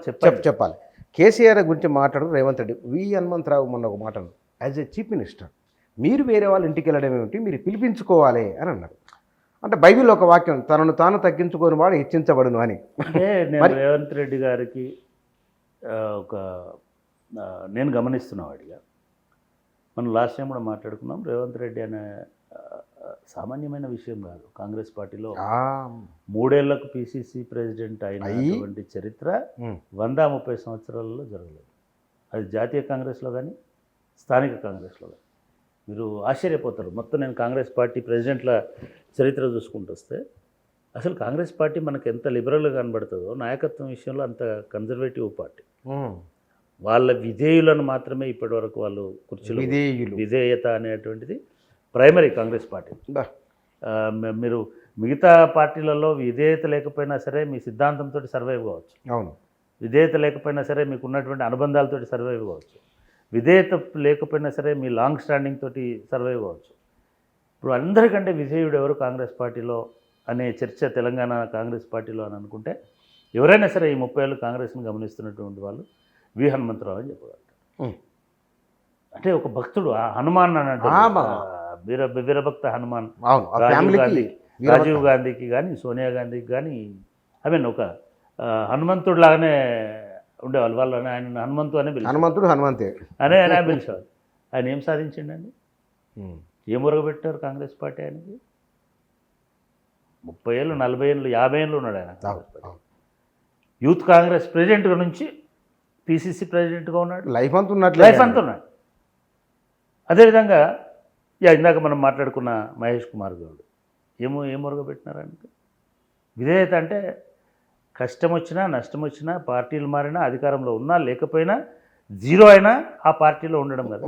చెప్పాలి. కేసీఆర్ గురించి మాట్లాడు రేవంత్ రెడ్డి. హనుమంతరావు మొన్న ఒక మాట, యాజ్ ఏ చీఫ్ మినిస్టర్ మీరు వేరే వాళ్ళ ఇంటికి వెళ్ళడం ఏమిటి, మీరు పిలిపించుకోవాలి అని అన్నారు. అంటే బైబిల్ ఒక వాక్యం, తనను తాను తగ్గించుకొని వాడు హెచ్చించబడును అని. అంటే నేను రేవంత్ రెడ్డి గారికి నేను గమనిస్తున్నవాడిగా, మనం లాస్ట్ టైం కూడా మాట్లాడుకున్నాం, రేవంత్ రెడ్డి అనే సామాన్యమైన విషయం కాదు. కాంగ్రెస్ పార్టీలో 3 ఏళ్లకు పిసిసి ప్రెసిడెంట్ అయినటువంటి చరిత్ర 130 సంవత్సరాలలో జరగలేదు. అది జాతీయ కాంగ్రెస్లో కానీ స్థానిక కాంగ్రెస్లో కానీ. మీరు ఆశ్చర్యపోతారు. మొత్తం నేను కాంగ్రెస్ పార్టీ ప్రెసిడెంట్ల చరిత్ర చూసుకుంటూ వస్తే అసలు కాంగ్రెస్ పార్టీ మనకు ఎంత లిబరల్గా కనబడుతుందో, నాయకత్వం విషయంలో అంత కన్జర్వేటివ్ పార్టీ. వాళ్ళ విధేయులను మాత్రమే ఇప్పటివరకు వాళ్ళు కుర్చీలు, విధేయత అనేటువంటిది ప్రైమరీ కాంగ్రెస్ పార్టీ. మీరు మిగతా పార్టీలలో విధేయత లేకపోయినా సరే మీ సిద్ధాంతంతో సర్వైవ్ కావచ్చు, అవును, విధేయత లేకపోయినా సరే మీకు ఉన్నటువంటి అనుబంధాలతో సర్వైవ్ కావచ్చు, విధేయత లేకపోయినా సరే మీ లాంగ్ స్టాండింగ్ తోటి సర్వైవ్ కావచ్చు. ఇప్పుడు అందరికంటే విధేయుడు ఎవరు కాంగ్రెస్ పార్టీలో అనే చర్చ తెలంగాణ కాంగ్రెస్ పార్టీలో అని అనుకుంటే, ఎవరైనా సరే ఈ 30 ఏళ్ళు కాంగ్రెస్ని గమనిస్తున్నటువంటి వాళ్ళు హనుమంతరావు అని చెప్పగలుగుతారు. అంటే ఒక భక్తుడు, హనుమాన్ అన్నట్టు వీరభక్త హనుమాన్. రాజీవ్ గాంధీకి కానీ సోనియా గాంధీకి కానీ ఒక హనుమంతుడు లాగానే ఉండేవాళ్ళు. వాళ్ళు ఆయన హనుమంతు అనే హనుమంతే అనే పిలిచేవాళ్ళు. ఆయన ఏం సాధించిండండి, ఏం ఒరగబెట్టారు కాంగ్రెస్ పార్టీ ఆయనకి? 30 ఏళ్ళు, 40 ఏళ్ళు, 50 ఏళ్ళు ఉన్నాడు ఆయన Congress party. Youth Congress president నుంచి పిసిసి ప్రెసిడెంట్గా ఉన్నాడు, లైఫ్ అంతా ఉన్నాడు. అదేవిధంగా ఇందాక మనం మాట్లాడుకున్న మహేష్ కుమార్ గౌడ్ ఏం ఒరగబెట్టినారు ఆయనకి? విధేయత అంటే కష్టం వచ్చినా నష్టం వచ్చినా, పార్టీలు మారినా, అధికారంలో ఉన్నా లేకపోయినా జీరో అయినా ఆ పార్టీలో ఉండడం కదా.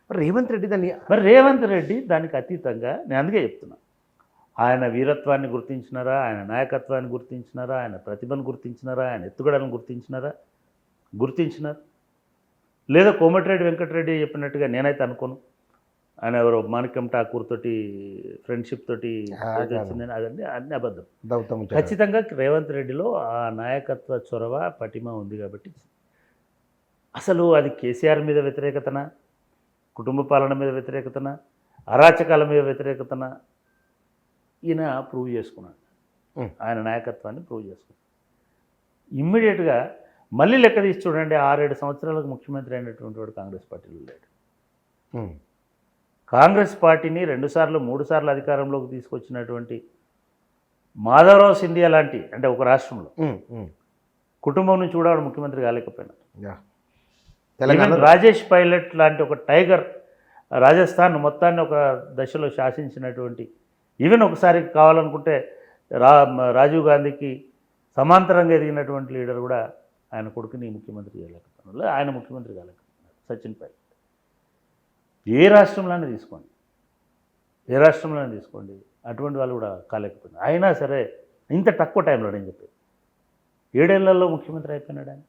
మరి రేవంత్ రెడ్డి దాన్ని మరి రేవంత్ రెడ్డి దానికి అతీతంగా నేను అందుకే చెప్తున్నా, ఆయన వీరత్వాన్ని గుర్తించినారా, ఆయన నాయకత్వాన్ని గుర్తించినారా, ఆయన ప్రతిభను గుర్తించినారా, ఆయన ఎత్తుగడలను గుర్తించినారు. లేదా కోమటిరెడ్డి వెంకటరెడ్డి చెప్పినట్టుగా నేనైతే అనుకోను, ఆయన ఎవరో మాణిక్యం ఠాకూర్ తోటి ఫ్రెండ్షిప్ తోటి వచ్చిందని అదండి అన్ని అబద్ధం. ఖచ్చితంగా రేవంత్ రెడ్డిలో ఆ నాయకత్వ చొరవ పటిమ ఉంది కాబట్టి. అసలు అది కేసీఆర్ మీద వ్యతిరేకతన, కుటుంబ పాలన మీద వ్యతిరేకతన, అరాచకాల మీద వ్యతిరేకతన ఈయన ప్రూవ్ చేసుకున్నాడు. ఆయన నాయకత్వాన్ని ప్రూవ్ చేసుకున్నాడు. ఇమ్మీడియట్గా మళ్ళీ లెక్క తీసి చూడండి, 6-7 సంవత్సరాలకు ముఖ్యమంత్రి అయినటువంటి వాడు కాంగ్రెస్ పార్టీలో లేడు. కాంగ్రెస్ పార్టీని 2 సార్లు 3 సార్లు అధికారంలోకి తీసుకొచ్చినటువంటి మాధవరావు సింధియా లాంటి, అంటే ఒక రాష్ట్రంలో కుటుంబం నుంచి కూడా వాడు ముఖ్యమంత్రి కాలేకపోయినా, రాజేష్ పైలట్ లాంటి ఒక టైగర్ రాజస్థాన్ మొత్తాన్ని ఒక దశలో శాసించినటువంటి, ఈవెన్ ఒకసారి కావాలనుకుంటే రాజీవ్ గాంధీకి సమాంతరంగా ఎదిగినటువంటి లీడర్ కూడా ఆయన కొడుకుని ముఖ్యమంత్రి చేయలేకపోయినాడు, ఆయన ముఖ్యమంత్రి కాలేకపోయినాడు. సచిన్ పైలట్ ఏ రాష్ట్రంలోనే తీసుకోండి అటువంటి వాళ్ళు కూడా కాలేకపోయినారు. అయినా సరే ఇంత తక్కువ టైంలో నేను చెప్పేది 7 ఏళ్లలో ముఖ్యమంత్రి అయిపోయినాడు ఆయన.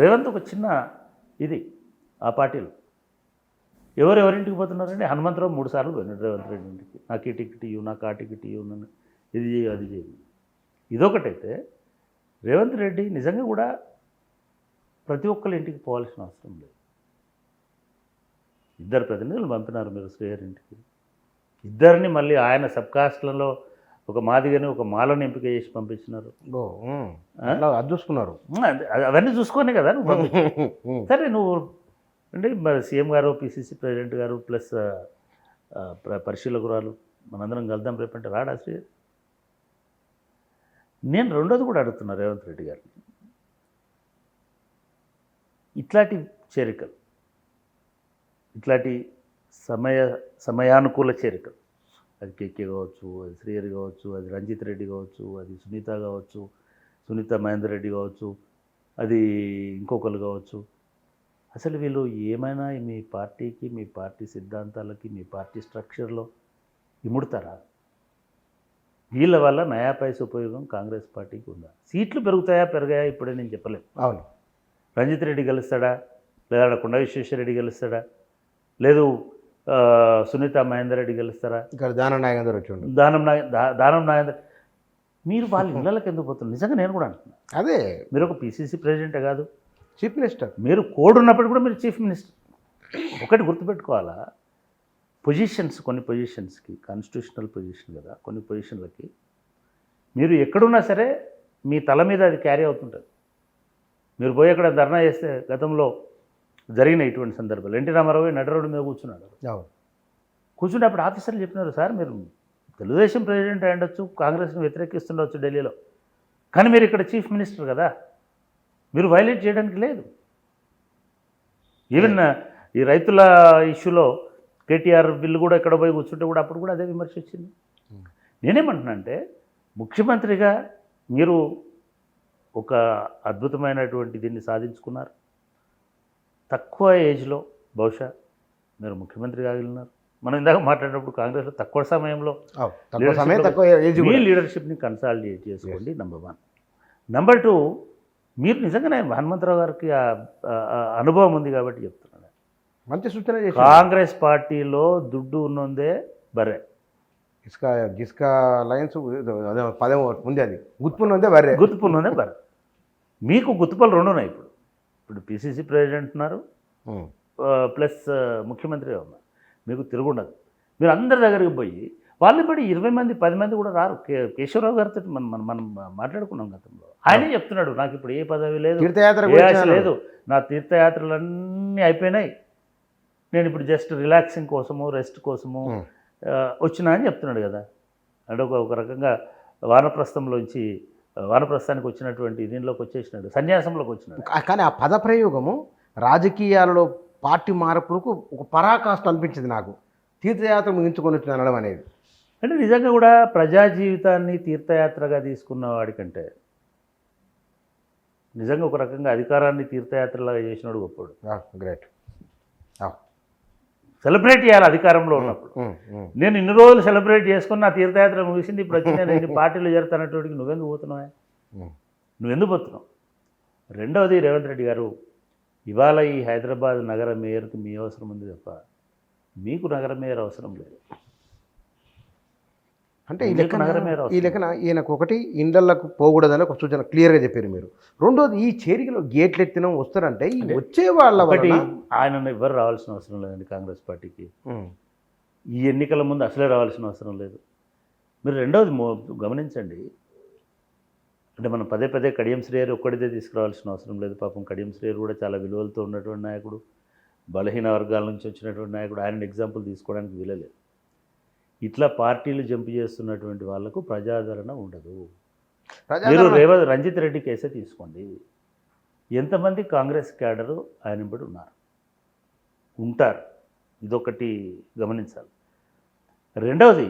రేవంత్ ఒక చిన్న ఇది ఆ పార్టీలో ఎవరింటికి పోతున్నారంటే హనుమంతరావు 3 సార్లు పోయినాడు రేవంత్ రెడ్డి ఇంటికి, నాకు ఈ టికెట్ ఇవ్వు, నాకు ఆ టికెట్ ఇవ్వు, నన్ను ఇది చేయి అది చేయి. ఇదొకటైతే రేవంత్ రెడ్డి నిజంగా కూడా ప్రతి ఒక్కరి ఇంటికి పోవాల్సిన అవసరం లేదు. 2 ప్రతినిధులు పంపినారు మీరు శ్రీహరి ఇంటికి, 2 మళ్ళీ ఆయన సబ్ కాస్ట్లలో ఒక మాదిగని ఒక మాలను ఎంపిక చేసి పంపించినారు. అది చూసుకున్నారు, అవన్నీ చూసుకునే కదా నువ్వు. సరే నువ్వు అంటే మరి సీఎం గారు, పిసిసి ప్రెసిడెంట్ గారు ప్లస్ పరిశీలకురాలు మనందరం కలుద్దాం రేపంటే రాడా శ్రీహరి? నేను రెండోది కూడా అడుగుతున్నా రేవంత్ రెడ్డి గారిని, ఇట్లాంటి చేరికలు, ఇట్లాంటి సమయానుకూల చేరికలు, అది కేకే కావచ్చు, అది శ్రీహరి కావచ్చు, అది రంజిత్ రెడ్డి కావచ్చు, అది సునీత కావచ్చు, సునీత మహేందర్ రెడ్డి కావచ్చు, అది ఇంకొకరు కావచ్చు, అసలు వీళ్ళు ఏమైనా మీ పార్టీకి, మీ పార్టీ సిద్ధాంతాలకి, మీ పార్టీ స్ట్రక్చర్లో ఇముడతారా? వీళ్ళ వల్ల నయా పైస ఉపయోగం కాంగ్రెస్ పార్టీకి ఉందా? సీట్లు పెరిగాయా ఇప్పుడే నేను చెప్పలేను. అవును, రంజిత్ రెడ్డి గెలుస్తాడా, లేదా కొండ విశ్వేశ్వరరెడ్డి గెలుస్తాడా, లేదు సునీత మహేందర్ రెడ్డి గెలుస్తారా, ఇక్కడ దానం నాగేందర్ వచ్చి దానం నాగేందర్. మీరు వాళ్ళ ఇళ్ళకి ఎందుకు పోతున్నారు? నిజంగా నేను కూడా అంటున్నాను, అదే మీరు ఒక పిసిసి ప్రెసిడెంటే కాదు, చీఫ్ మినిస్టర్, మీరు కోడ్ ఉన్నప్పుడు కూడా మీరు చీఫ్ మినిస్టర్. ఒకటి గుర్తుపెట్టుకోవాలా, పొజిషన్స్, కొన్ని పొజిషన్స్కి కాన్స్టిట్యూషనల్ పొజిషన్ కదా, కొన్ని పొజిషన్లకి మీరు ఎక్కడున్నా సరే మీ తల మీద అది క్యారీ అవుతుంటుంది. మీరు పోయి అక్కడ ధర్నా చేస్తే గతంలో జరిగిన ఇటువంటి సందర్భాలు, ఎన్టీ రామారావు నడి రోడ్డు మీద కూర్చున్నాడు. కూర్చుంటే అప్పుడు ఆఫీసర్లు చెప్పినారు, సార్ మీరు తెలుగుదేశం ప్రెసిడెంట్ అయి ఉండొచ్చు, కాంగ్రెస్ని వ్యతిరేకిస్తుండొచ్చు ఢిల్లీలో, కానీ మీరు ఇక్కడ చీఫ్ మినిస్టర్ కదా, మీరు వైలేట్ చేయడానికి లేదు. ఈవెన్ ఈ రైతుల ఇష్యూలో కేటీఆర్ బిల్లు కూడా ఎక్కడ పోయి కూర్చుంటే కూడా అప్పుడు కూడా అదే విమర్శ వచ్చింది. నేనేమంటున్నా అంటే, ముఖ్యమంత్రిగా మీరు ఒక అద్భుతమైనటువంటి దీన్ని సాధించుకున్నారు. తక్కువ ఏజ్లో బహుశా మీరు ముఖ్యమంత్రి కాగలిగినారు. మనం ఇందాక మాట్లాడినప్పుడు కాంగ్రెస్లో తక్కువ సమయంలో మీ లీడర్షిప్ని కన్సాలిడేట్ చేసుకోండి. నెంబర్ 1. నెంబర్ 2, మీరు నిజంగానే హనుమంతరావు గారికి అనుభవం ఉంది కాబట్టి చెప్తున్నాను, మంచి సూచన. కాంగ్రెస్ పార్టీలో దుడ్డు ఉన్నదే బర్రె, జిస్కా లైన్స్ పదం ఉంది, అది గుర్తుపున్నదే బర్రె, బర్రె. మీకు గుర్తుపలు 2 ఉన్నాయి. ఇప్పుడు పిసిసి ప్రెసిడెంట్ ఉన్నారు ప్లస్ ముఖ్యమంత్రి ఉన్నారు, మీకు తిరుగుండదు. మీరు అందరి దగ్గరికి పోయి వాళ్ళు ఇప్పుడు 20 మంది 10 మంది కూడా రారు. కేశవరావు గారితో మనం మాట్లాడుకున్నాం గతంలో, ఆయనే చెప్తున్నాడు, నాకు ఇప్పుడు ఏ పదవి లేదు, ఏ ఆశ లేదు, నా తీర్థయాత్రలన్నీ అయిపోయినాయి, నేను ఇప్పుడు జస్ట్ రిలాక్సింగ్ కోసము, రెస్ట్ కోసము వచ్చినా అని చెప్తున్నాడు కదా. అంటే ఒక రకంగా వానప్రస్థానికి వచ్చినటువంటి దీనిలోకి వచ్చేసినాడు, సన్యాసంలోకి వచ్చినాడు. కానీ ఆ పదప్రయోగము రాజకీయాలలో పార్టీ మార్పులకు ఒక పరాకాష్ట అనిపించింది నాకు, తీర్థయాత్ర ముగించుకొని వచ్చిన అనడం అనేది. అంటే నిజంగా కూడా ప్రజా జీవితాన్ని తీర్థయాత్రగా తీసుకున్న వాడికంటే నిజంగా ఒక రకంగా అధికారాన్ని తీర్థయాత్రలాగా చేసినాడు గొప్పడు. గ్రేట్. సెలబ్రేట్ చేయాలి అధికారంలో ఉన్నప్పుడు. నేను ఇన్ని రోజులు సెలబ్రేట్ చేసుకుని నా తీర్థయాత్ర ముగిసింది, ఇప్పుడు వచ్చి నేను ఇన్ని పార్టీలు చేరుతానటువంటికి నువ్వెందుకు పోతున్నావా? నువ్వెందుకు పోతున్నావు? రెండవది, రేవంత్ రెడ్డి గారు ఇవాళ ఈ హైదరాబాద్ నగర మేయర్కి మీ అవసరం ఉంది తప్ప మీకు నగర మేయర్ అవసరం లేదు. అంటే ఈ లెక్కన ఈయనకు ఒకటి ఇండ్లకు పోకూడదని ఒక సూచన క్లియర్గా చెప్పారు మీరు. రెండోది, ఈ చేరికలో గేట్లు ఎత్తిన వస్తారంటే ఈ వచ్చే వాళ్ళ ఒకటి ఆయనను ఎవరు రావాల్సిన అవసరం లేదండి కాంగ్రెస్ పార్టీకి. ఈ ఎన్నికల ముందు అసలే రావాల్సిన అవసరం లేదు. మీరు రెండవది గమనించండి, అంటే మనం పదే పదే కడియం శ్రేయర్ ఒక్కడిదే తీసుకురావాల్సిన అవసరం లేదు. పాపం కడియం శ్రేయర్ కూడా చాలా విలువలతో ఉన్నటువంటి నాయకుడు, బలహీన వర్గాల నుంచి వచ్చినటువంటి నాయకుడు. ఆయన ఎగ్జాంపుల్ తీసుకోవడానికి వీలలేదు. ఇట్లా పార్టీలు జంప్ చేస్తున్నటువంటి వాళ్లకు ప్రజాదరణ ఉండదు. మీరు రంజిత్ రెడ్డి కేసే తీసుకోండి, ఎంతమంది కాంగ్రెస్ క్యాడరు ఆయన బట్టి ఉంటారు. ఇదొకటి గమనించాలి. రెండవది,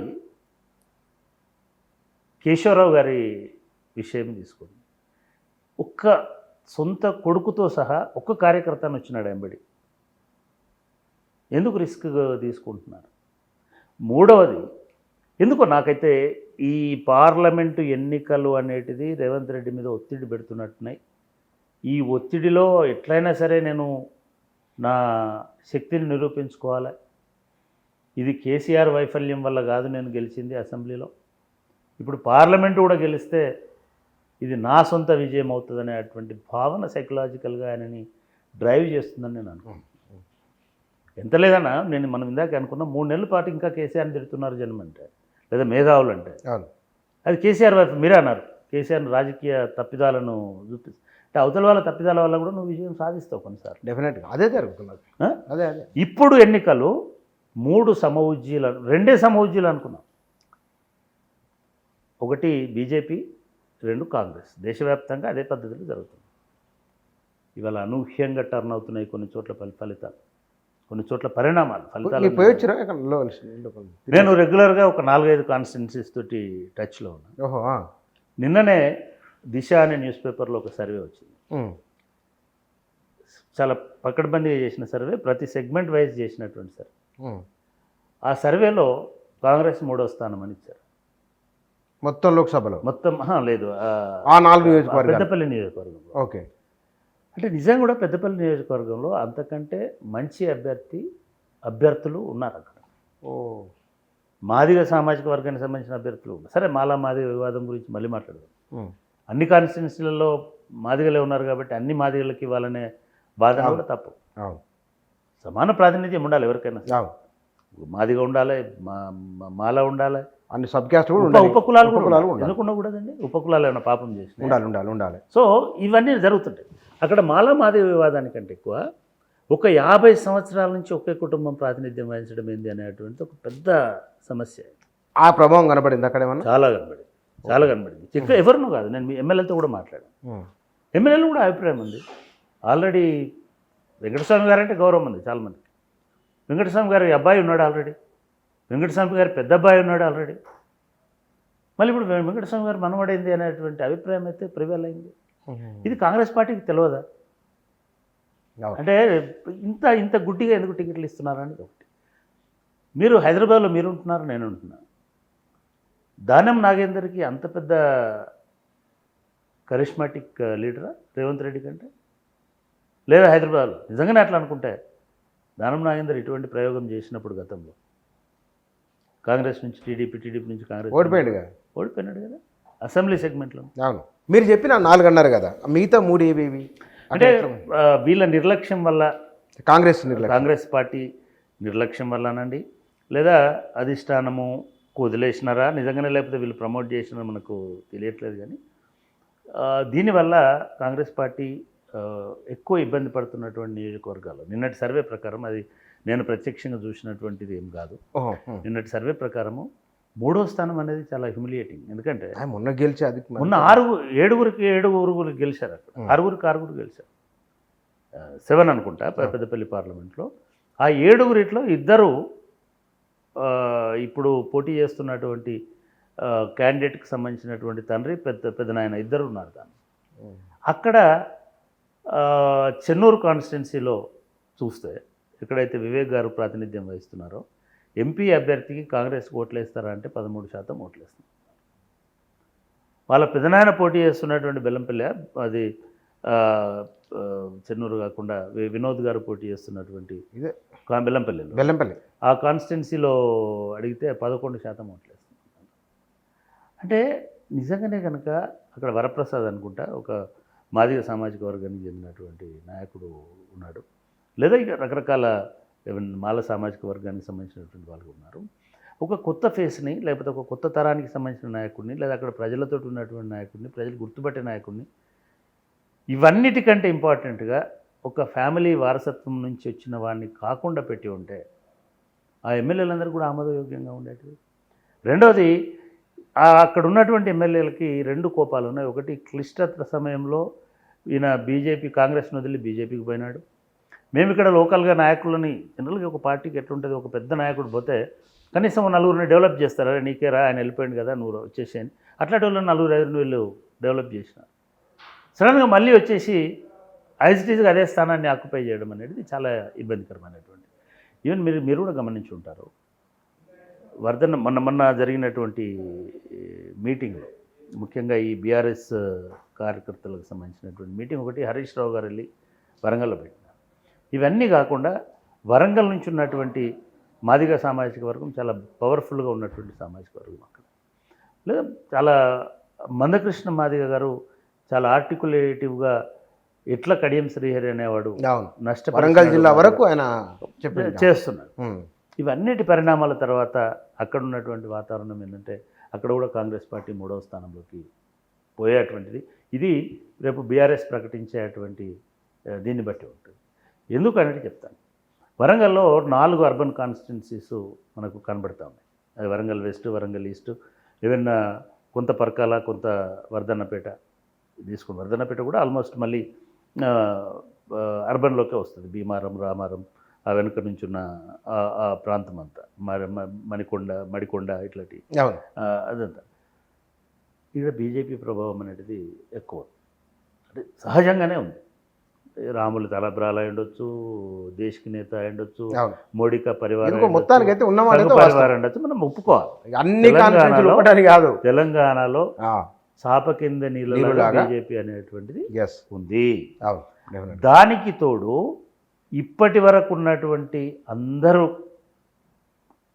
కేశవరావు గారి విషయం తీసుకోండి. ఒక్క సొంత కొడుకుతో సహా ఒక్క కార్యకర్తను వచ్చినాడు ఎంబడి. ఎందుకు రిస్క్ తీసుకుంటున్నారు? మూడవది, ఎందుకో నాకైతే ఈ పార్లమెంటు ఎన్నికలు అనేటిది రేవంత్ రెడ్డి మీద ఒత్తిడి పెడుతున్నట్టున్నాయి. ఈ ఒత్తిడిలో ఎట్లయినా సరే నేను నా శక్తిని నిరూపించుకోవాలి. ఇది కేసీఆర్ వైఫల్యం వల్ల కాదు నేను గెలిచింది అసెంబ్లీలో, ఇప్పుడు పార్లమెంటు కూడా గెలిస్తే ఇది నా సొంత విజయం అవుతుందనేటువంటి భావన సైకలాజికల్గా ఆయనని డ్రైవ్ చేస్తుందని నేను అనుకుంటున్నాను. ఎంత లేదన్నా, మనం ఇందాక అనుకున్నా 3 నెలల పాటు ఇంకా కేసీఆర్ని తిడుతున్నారు జనం అంటే, లేదా మేధావులు అంటే. అది కేసీఆర్ వైపు మీరే అన్నారు, కేసీఆర్ని రాజకీయ తప్పిదాలను చూపిస్తే అంటే అవతల వాళ్ళ తప్పిదాల వల్ల కూడా నువ్వు విజయం సాధిస్తావు కొన్నిసార్లు. డెఫినెట్గా అదే జరుగుతున్నది. అదే ఇప్పుడు ఎన్నికలు 2 సమఉజ్జీలు అనుకున్నాం. ఒకటి బీజేపీ, 2 కాంగ్రెస్. దేశవ్యాప్తంగా అదే పద్ధతిలో జరుగుతుంది. ఇవాళ అనూహ్యంగా టర్న్ అవుతున్నాయి కొన్ని చోట్ల ఫలితాలు, కొన్ని చోట్ల పరిణామాలు, ఫలితాలు. నేను రెగ్యులర్గా ఒక 4-5 కాన్స్టిట్యున్సీస్ తోటి టచ్లో ఉన్నాను. నిన్ననే దిశ అనే న్యూస్ పేపర్లో ఒక సర్వే వచ్చింది. చాలా పకడ్బందీగా చేసిన సర్వే, ప్రతి సెగ్మెంట్ వైజ్ చేసినటువంటి సర్వే. ఆ సర్వేలో కాంగ్రెస్ 3వ స్థానం అని ఇచ్చారు మొత్తం లోక్సభలో. మొత్తం లేదు, ఆ 4 నియోజకవర్గాలు, పెద్దపల్లి నియోజకవర్గంలో. ఓకే. అంటే నిజంగా కూడా పెద్దపల్లి నియోజకవర్గంలో అంతకంటే మంచి అభ్యర్థులు ఉన్నారు అక్కడ. మాదిగ సామాజిక వర్గానికి సంబంధించిన అభ్యర్థులు ఉన్నారు. సరే, మాదిగ వివాదం గురించి మళ్ళీ మాట్లాడదాం. అన్ని కాన్స్టిట్యున్సీలలో మాదిగలే ఉన్నారు కాబట్టి అన్ని మాదిగలకి ఇవ్వాలనే బాధ కూడా తప్పు. సమాన ప్రాతినిధ్యం ఉండాలి ఎవరికైనా. మాదిగ ఉండాలి, మాల ఉండాలి, అన్ని సబ్ క్యాస్ట్ ఉపకులాలు ఎందుకు ఉండకూడదండి? ఉపకులాలు ఏమైనా పాపం చేసి ఉండాలి. సో ఇవన్నీ జరుగుతుంటాయి అక్కడ. మాదిగ వివాదానికంటే ఎక్కువ ఒక 50 సంవత్సరాల నుంచి ఒకే కుటుంబం ప్రాతినిధ్యం వహించడం ఏంది అనేటువంటి ఒక పెద్ద సమస్య. ఆ ప్రభావం కనబడింది అక్కడ ఏమన్నా? చాలా కనబడింది. ఇక్కడ ఎవరినో కాదు, నేను మీ ఎమ్మెల్యేలతో కూడా మాట్లాడాను. ఎమ్మెల్యేలు కూడా అభిప్రాయం ఉంది. ఆల్రెడీ వెంకటస్వామి గారు అంటే గౌరవం ఉంది చాలామంది. వెంకటస్వామి గారి అబ్బాయి ఉన్నాడు ఆల్రెడీ, వెంకటస్వామి గారి పెద్ద అబ్బాయి ఉన్నాడు ఆల్రెడీ. మళ్ళీ ఇప్పుడు వెంకటస్వామి గారు మనవడైంది అనేటువంటి అభిప్రాయం అయితే ప్రివేల్ అయింది. ఇది కాంగ్రెస్ పార్టీకి తెలియదా? అంటే ఇంత గుడ్డిగా ఎందుకు టికెట్లు ఇస్తున్నారనేది ఒకటి. మీరు హైదరాబాద్లో మీరు ఉంటున్నారు, నేను ఉంటున్నాను. దానం నాగేందర్కి అంత పెద్ద కరిష్మాటిక్ లీడరా రేవంత్ రెడ్డి కంటే? లేదా హైదరాబాద్లో నిజంగానే అట్లా అనుకుంటే దానం నాగేందర్ ఇటువంటి ప్రయోగం చేసినప్పుడు గతంలో కాంగ్రెస్ నుంచి టీడీపీ నుంచి కాంగ్రెస్ ఓడిపోయినాడు కదా అసెంబ్లీ సెగ్మెంట్లో. అవును, మీరు చెప్పిన 4 అన్నారు కదా, మిగతా 3 ఏవేవి? అంటే వీళ్ళ నిర్లక్ష్యం వల్ల, కాంగ్రెస్ పార్టీ నిర్లక్ష్యం వల్లనండి, లేదా అధిష్టానము వదిలేసినారా నిజంగానే, లేకపోతే వీళ్ళు ప్రమోట్ చేసినా మనకు తెలియట్లేదు. కానీ దీనివల్ల కాంగ్రెస్ పార్టీ ఎక్కువ ఇబ్బంది పడుతున్నటువంటి నియోజకవర్గాలు నిన్నటి సర్వే ప్రకారం, అది నేను ప్రత్యక్షంగా చూసినటువంటిది ఏం కాదు, నిన్నటి సర్వే ప్రకారము 3వ స్థానం అనేది చాలా హ్యూమిలియేటింగ్. ఎందుకంటే మొన్న గెలిచి అది మొన్న 7 గెలిచారు అక్కడ, 6 గెలిచారు, 7 అనుకుంటా పెద్దపల్లి పార్లమెంట్లో. ఆ 7 2 ఇప్పుడు పోటీ చేస్తున్నటువంటి క్యాండిడేట్కి సంబంధించినటువంటి తండ్రి పెద్ద నాయన 2 ఉన్నారు దాన్ని. అక్కడ చెన్నూరు కాన్స్టిట్యున్సీలో చూస్తే ఎక్కడైతే వివేక్ గారు ప్రాతినిధ్యం వహిస్తున్నారో ఎంపీ అభ్యర్థికి కాంగ్రెస్ ఓట్లు వేస్తారా అంటే 13% ఓట్లు వేస్తారు. వాళ్ళ పెదనాయన పోటీ చేస్తున్నటువంటి బెల్లంపల్లి, అది చెన్నూరు కాకుండా వినోద్ గారు పోటీ చేస్తున్నటువంటి ఇదే బెల్లంపల్లి ఆ కాన్స్టిట్యున్సీలో అడిగితే 11% ఓట్లు వేస్తున్నారు. అంటే నిజంగానే కనుక అక్కడ వరప్రసాద్ అనుకుంటా ఒక మాదిగ సామాజిక వర్గానికి చెందినటువంటి నాయకుడు ఉన్నాడు, లేదా ఇక రకరకాల మాల సామాజిక వర్గానికి సంబంధించినటువంటి వాళ్ళు ఉన్నారు. ఒక కొత్త ఫేస్ని, లేకపోతే ఒక కొత్త తరానికి సంబంధించిన నాయకుడిని, లేదా అక్కడ ప్రజలతో ఉన్నటువంటి నాయకుడిని, ప్రజలు గుర్తుపట్టే నాయకుడిని, ఇవన్నిటికంటే ఇంపార్టెంట్గా ఒక ఫ్యామిలీ వారసత్వం నుంచి వచ్చిన వాడిని కాకుండా పెట్టి ఉంటే ఆ ఎమ్మెల్యేలందరూ కూడా ఆమోదయోగ్యంగా ఉండేటివి. రెండవది, అక్కడ ఉన్నటువంటి ఎమ్మెల్యేలకి 2 కోపాలు ఉన్నాయి. ఒకటి, క్లిష్ట సమయంలో ఈయన కాంగ్రెస్ను వదిలి బీజేపీకి పోయినాడు. మేము ఇక్కడ లోకల్గా నాయకులని, జనరల్గా ఒక పార్టీకి ఎట్లుంటుంది, ఒక పెద్ద నాయకుడు పోతే కనీసం 4 డెవలప్ చేస్తారా, నీకేరా ఆయన వెళ్ళిపోయింది కదా నువ్వు వచ్చేసేయని, అట్లాంటి వాళ్ళు 4-5 వీళ్ళు డెవలప్ చేసినారు. సడన్గా మళ్ళీ వచ్చేసి ఐజిటీస్గా అదే స్థానాన్ని ఆక్యుపై చేయడం అనేది చాలా ఇబ్బందికరమైనటువంటి. ఈవెన్ మీరు కూడా గమనించి ఉంటారు, మొన్న జరిగినటువంటి మీటింగ్లో, ముఖ్యంగా ఈ బీఆర్ఎస్ కార్యకర్తలకు సంబంధించినటువంటి మీటింగ్ ఒకటి హరీష్ రావు గారు వెళ్ళి వరంగల్లో పెట్టినారు. ఇవన్నీ కాకుండా వరంగల్ నుంచి ఉన్నటువంటి మాదిగ సామాజిక వర్గం చాలా పవర్ఫుల్గా ఉన్నటువంటి సామాజిక వర్గం అక్కడ, లేదా చాలా మందకృష్ణ మాదిగ గారు చాలా ఆర్టికులేటివ్గా ఎట్లా కడియం శ్రీహరి అనేవాడు వరంగల్ జిల్లా వరకు ఆయన చేస్తున్నాడు. ఇవన్నిటి పరిణామాల తర్వాత అక్కడ ఉన్నటువంటి వాతావరణం ఏంటంటే అక్కడ కూడా కాంగ్రెస్ పార్టీ 3వ స్థానంలోకి పోయేటువంటిది. ఇది రేపు బీఆర్ఎస్ ప్రకటించేటువంటి దీన్ని బట్టి ఉంటుంది. ఎందుకు అనేది చెప్తాను. వరంగల్లో 4 అర్బన్ కాన్స్టిట్యున్సీస్ మనకు కనబడతా ఉన్నాయి. అది Warangal west, Warangal east, even కొంత పరకాల, కొంత వర్ధన్నపేట తీసుకుని, వర్ధన్నపేట కూడా ఆల్మోస్ట్ మళ్ళీ అర్బన్లోకే వస్తుంది. భీమారం, రామారం, ఆ వెనుక నుంచి ఉన్న ఆ ప్రాంతం అంతా, మడికొండ ఇట్లాంటి అదంతా ఇక్కడ బీజేపీ ప్రభావం అనేది ఎక్కువ, అంటే సహజంగానే ఉంది. రాములు తలబ్రాల ఉండొచ్చు, దేశ్కి నేత ఉండొచ్చు, మోడీకా పరివారం ఉండొచ్చు, మనం ఒప్పుకోవాలి. తెలంగాణలో చాప కింద నీళ్ళ బీజేపీ అనేటువంటిది ఉంది. దానికి తోడు ఇప్పటి వరకు ఉన్నటువంటి అందరూ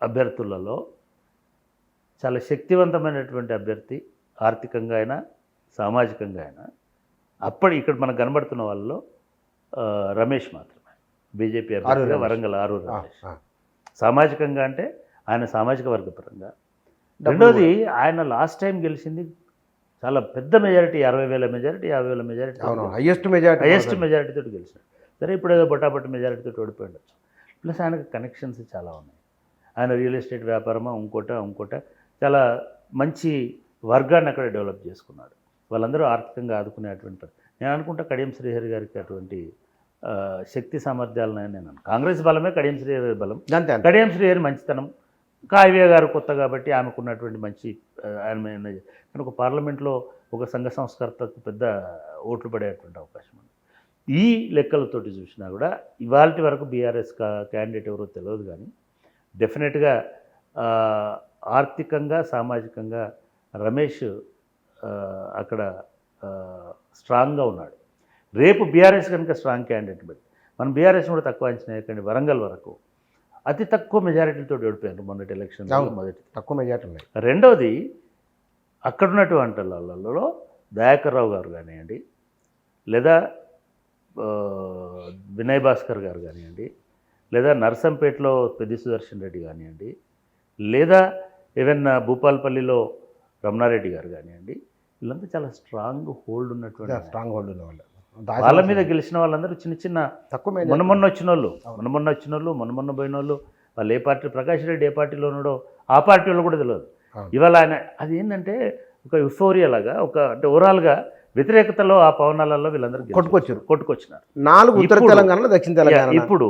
అభ్యర్థులలో చాలా శక్తివంతమైనటువంటి అభ్యర్థి, ఆర్థికంగా అయినా సామాజికంగా అయినా ఇక్కడ మనకు కనబడుతున్న వాళ్ళలో రమేష్ మాత్రమే, బీజేపీ అభ్యర్థిగా వరంగల్ ఆరూరు రమేష్. సామాజికంగా అంటే ఆయన సామాజిక వర్గ పరంగా. రెండోది, ఆయన లాస్ట్ టైం గెలిచింది చాలా పెద్ద మెజారిటీ, 60,000 మెజారిటీ, 50,000 మెజారిటీ, హైయెస్ట్ మెజారిటీతో గెలిచాడు. సరే, ఇప్పుడు ఏదో బొటాబొట్టి మెజారిటీతో ఓడిపోయి ఉండొచ్చు. ప్లస్ ఆయనకు కనెక్షన్స్ చాలా ఉన్నాయి. ఆయన రియల్ ఎస్టేట్ వ్యాపారమా ఇంకోట చాలా మంచి వర్గాన్ని అక్కడ డెవలప్ చేసుకున్నాడు. వాళ్ళందరూ ఆర్థికంగా ఆదుకునేటువంటి, నేను అనుకుంటా కడియం శ్రీహరి గారికి అటువంటి శక్తి సామర్థ్యాలను నేను కాంగ్రెస్ బలమే కడియం శ్రీహరి బలం. కడియం శ్రీహరి మంచితనం, కావ్య గారు కొత్త కాబట్టి ఆమెకున్నటువంటి మంచి ఆయన కనుక పార్లమెంట్లో ఒక సంఘ సంస్కర్తకు పెద్ద ఓట్లు పడేటువంటి అవకాశం ఉంది. ఈ లెక్కలతోటి చూసినా కూడా ఇవాళ వరకు బీఆర్ఎస్ క్యాండిడేట్ ఎవరో తెలియదు, కానీ డెఫినెట్గా ఆర్థికంగా సామాజికంగా రమేష్ అక్కడ స్ట్రాంగ్గా ఉన్నాడు. రేపు బీఆర్ఎస్ కనుక స్ట్రాంగ్ క్యాండిడేట్ పెట్టి, మనం బీఆర్ఎస్ కూడా తక్కువ అంచనా వేయకండి. వరంగల్ వరకు అతి తక్కువ మెజారిటీతో ఓడిపోయారు మొన్నటి ఎలక్షన్లో. మొదటి తక్కువ మెజారిటీ ఉన్నాయి. రెండవది, అక్కడున్నటువంటి వాళ్ళలో దయాకర్ రావు గారు కానివ్వండి, లేదా వినయ్ భాస్కర్ గారు కానివ్వండి, లేదా నర్సంపేటలో పెద్ది సుదర్శన్ రెడ్డి కానివ్వండి, లేదా ఈవెన్ భూపాల్పల్లిలో రమణారెడ్డి గారు కానివ్వండి, వీళ్ళంతా చాలా స్ట్రాంగ్ హోల్డ్ ఉన్నటువంటి ఉన్న వాళ్ళు. వాళ్ళ మీద గెలిచిన వాళ్ళందరూ చిన్న తక్కువ మొన్న వచ్చిన వాళ్ళు పోయిన వాళ్ళు, వాళ్ళు ఏ పార్టీ, ప్రకాష్ రెడ్డి ఏ పార్టీలో ఉన్నాడో ఆ పార్టీ వాళ్ళు కూడా తెలియదు. ఇవాళ ఆయన అది ఏంటంటే ఒక యుఫోరియా లాగా, అంటే ఓవరాల్గా వ్యతిరేకతలో ఆ పవనాలలో వీళ్ళందరూ కొట్టుకొచ్చినారు. 4 ఉత్తర తెలంగాణలో, దక్షిణ తెలంగాణ. ఇప్పుడు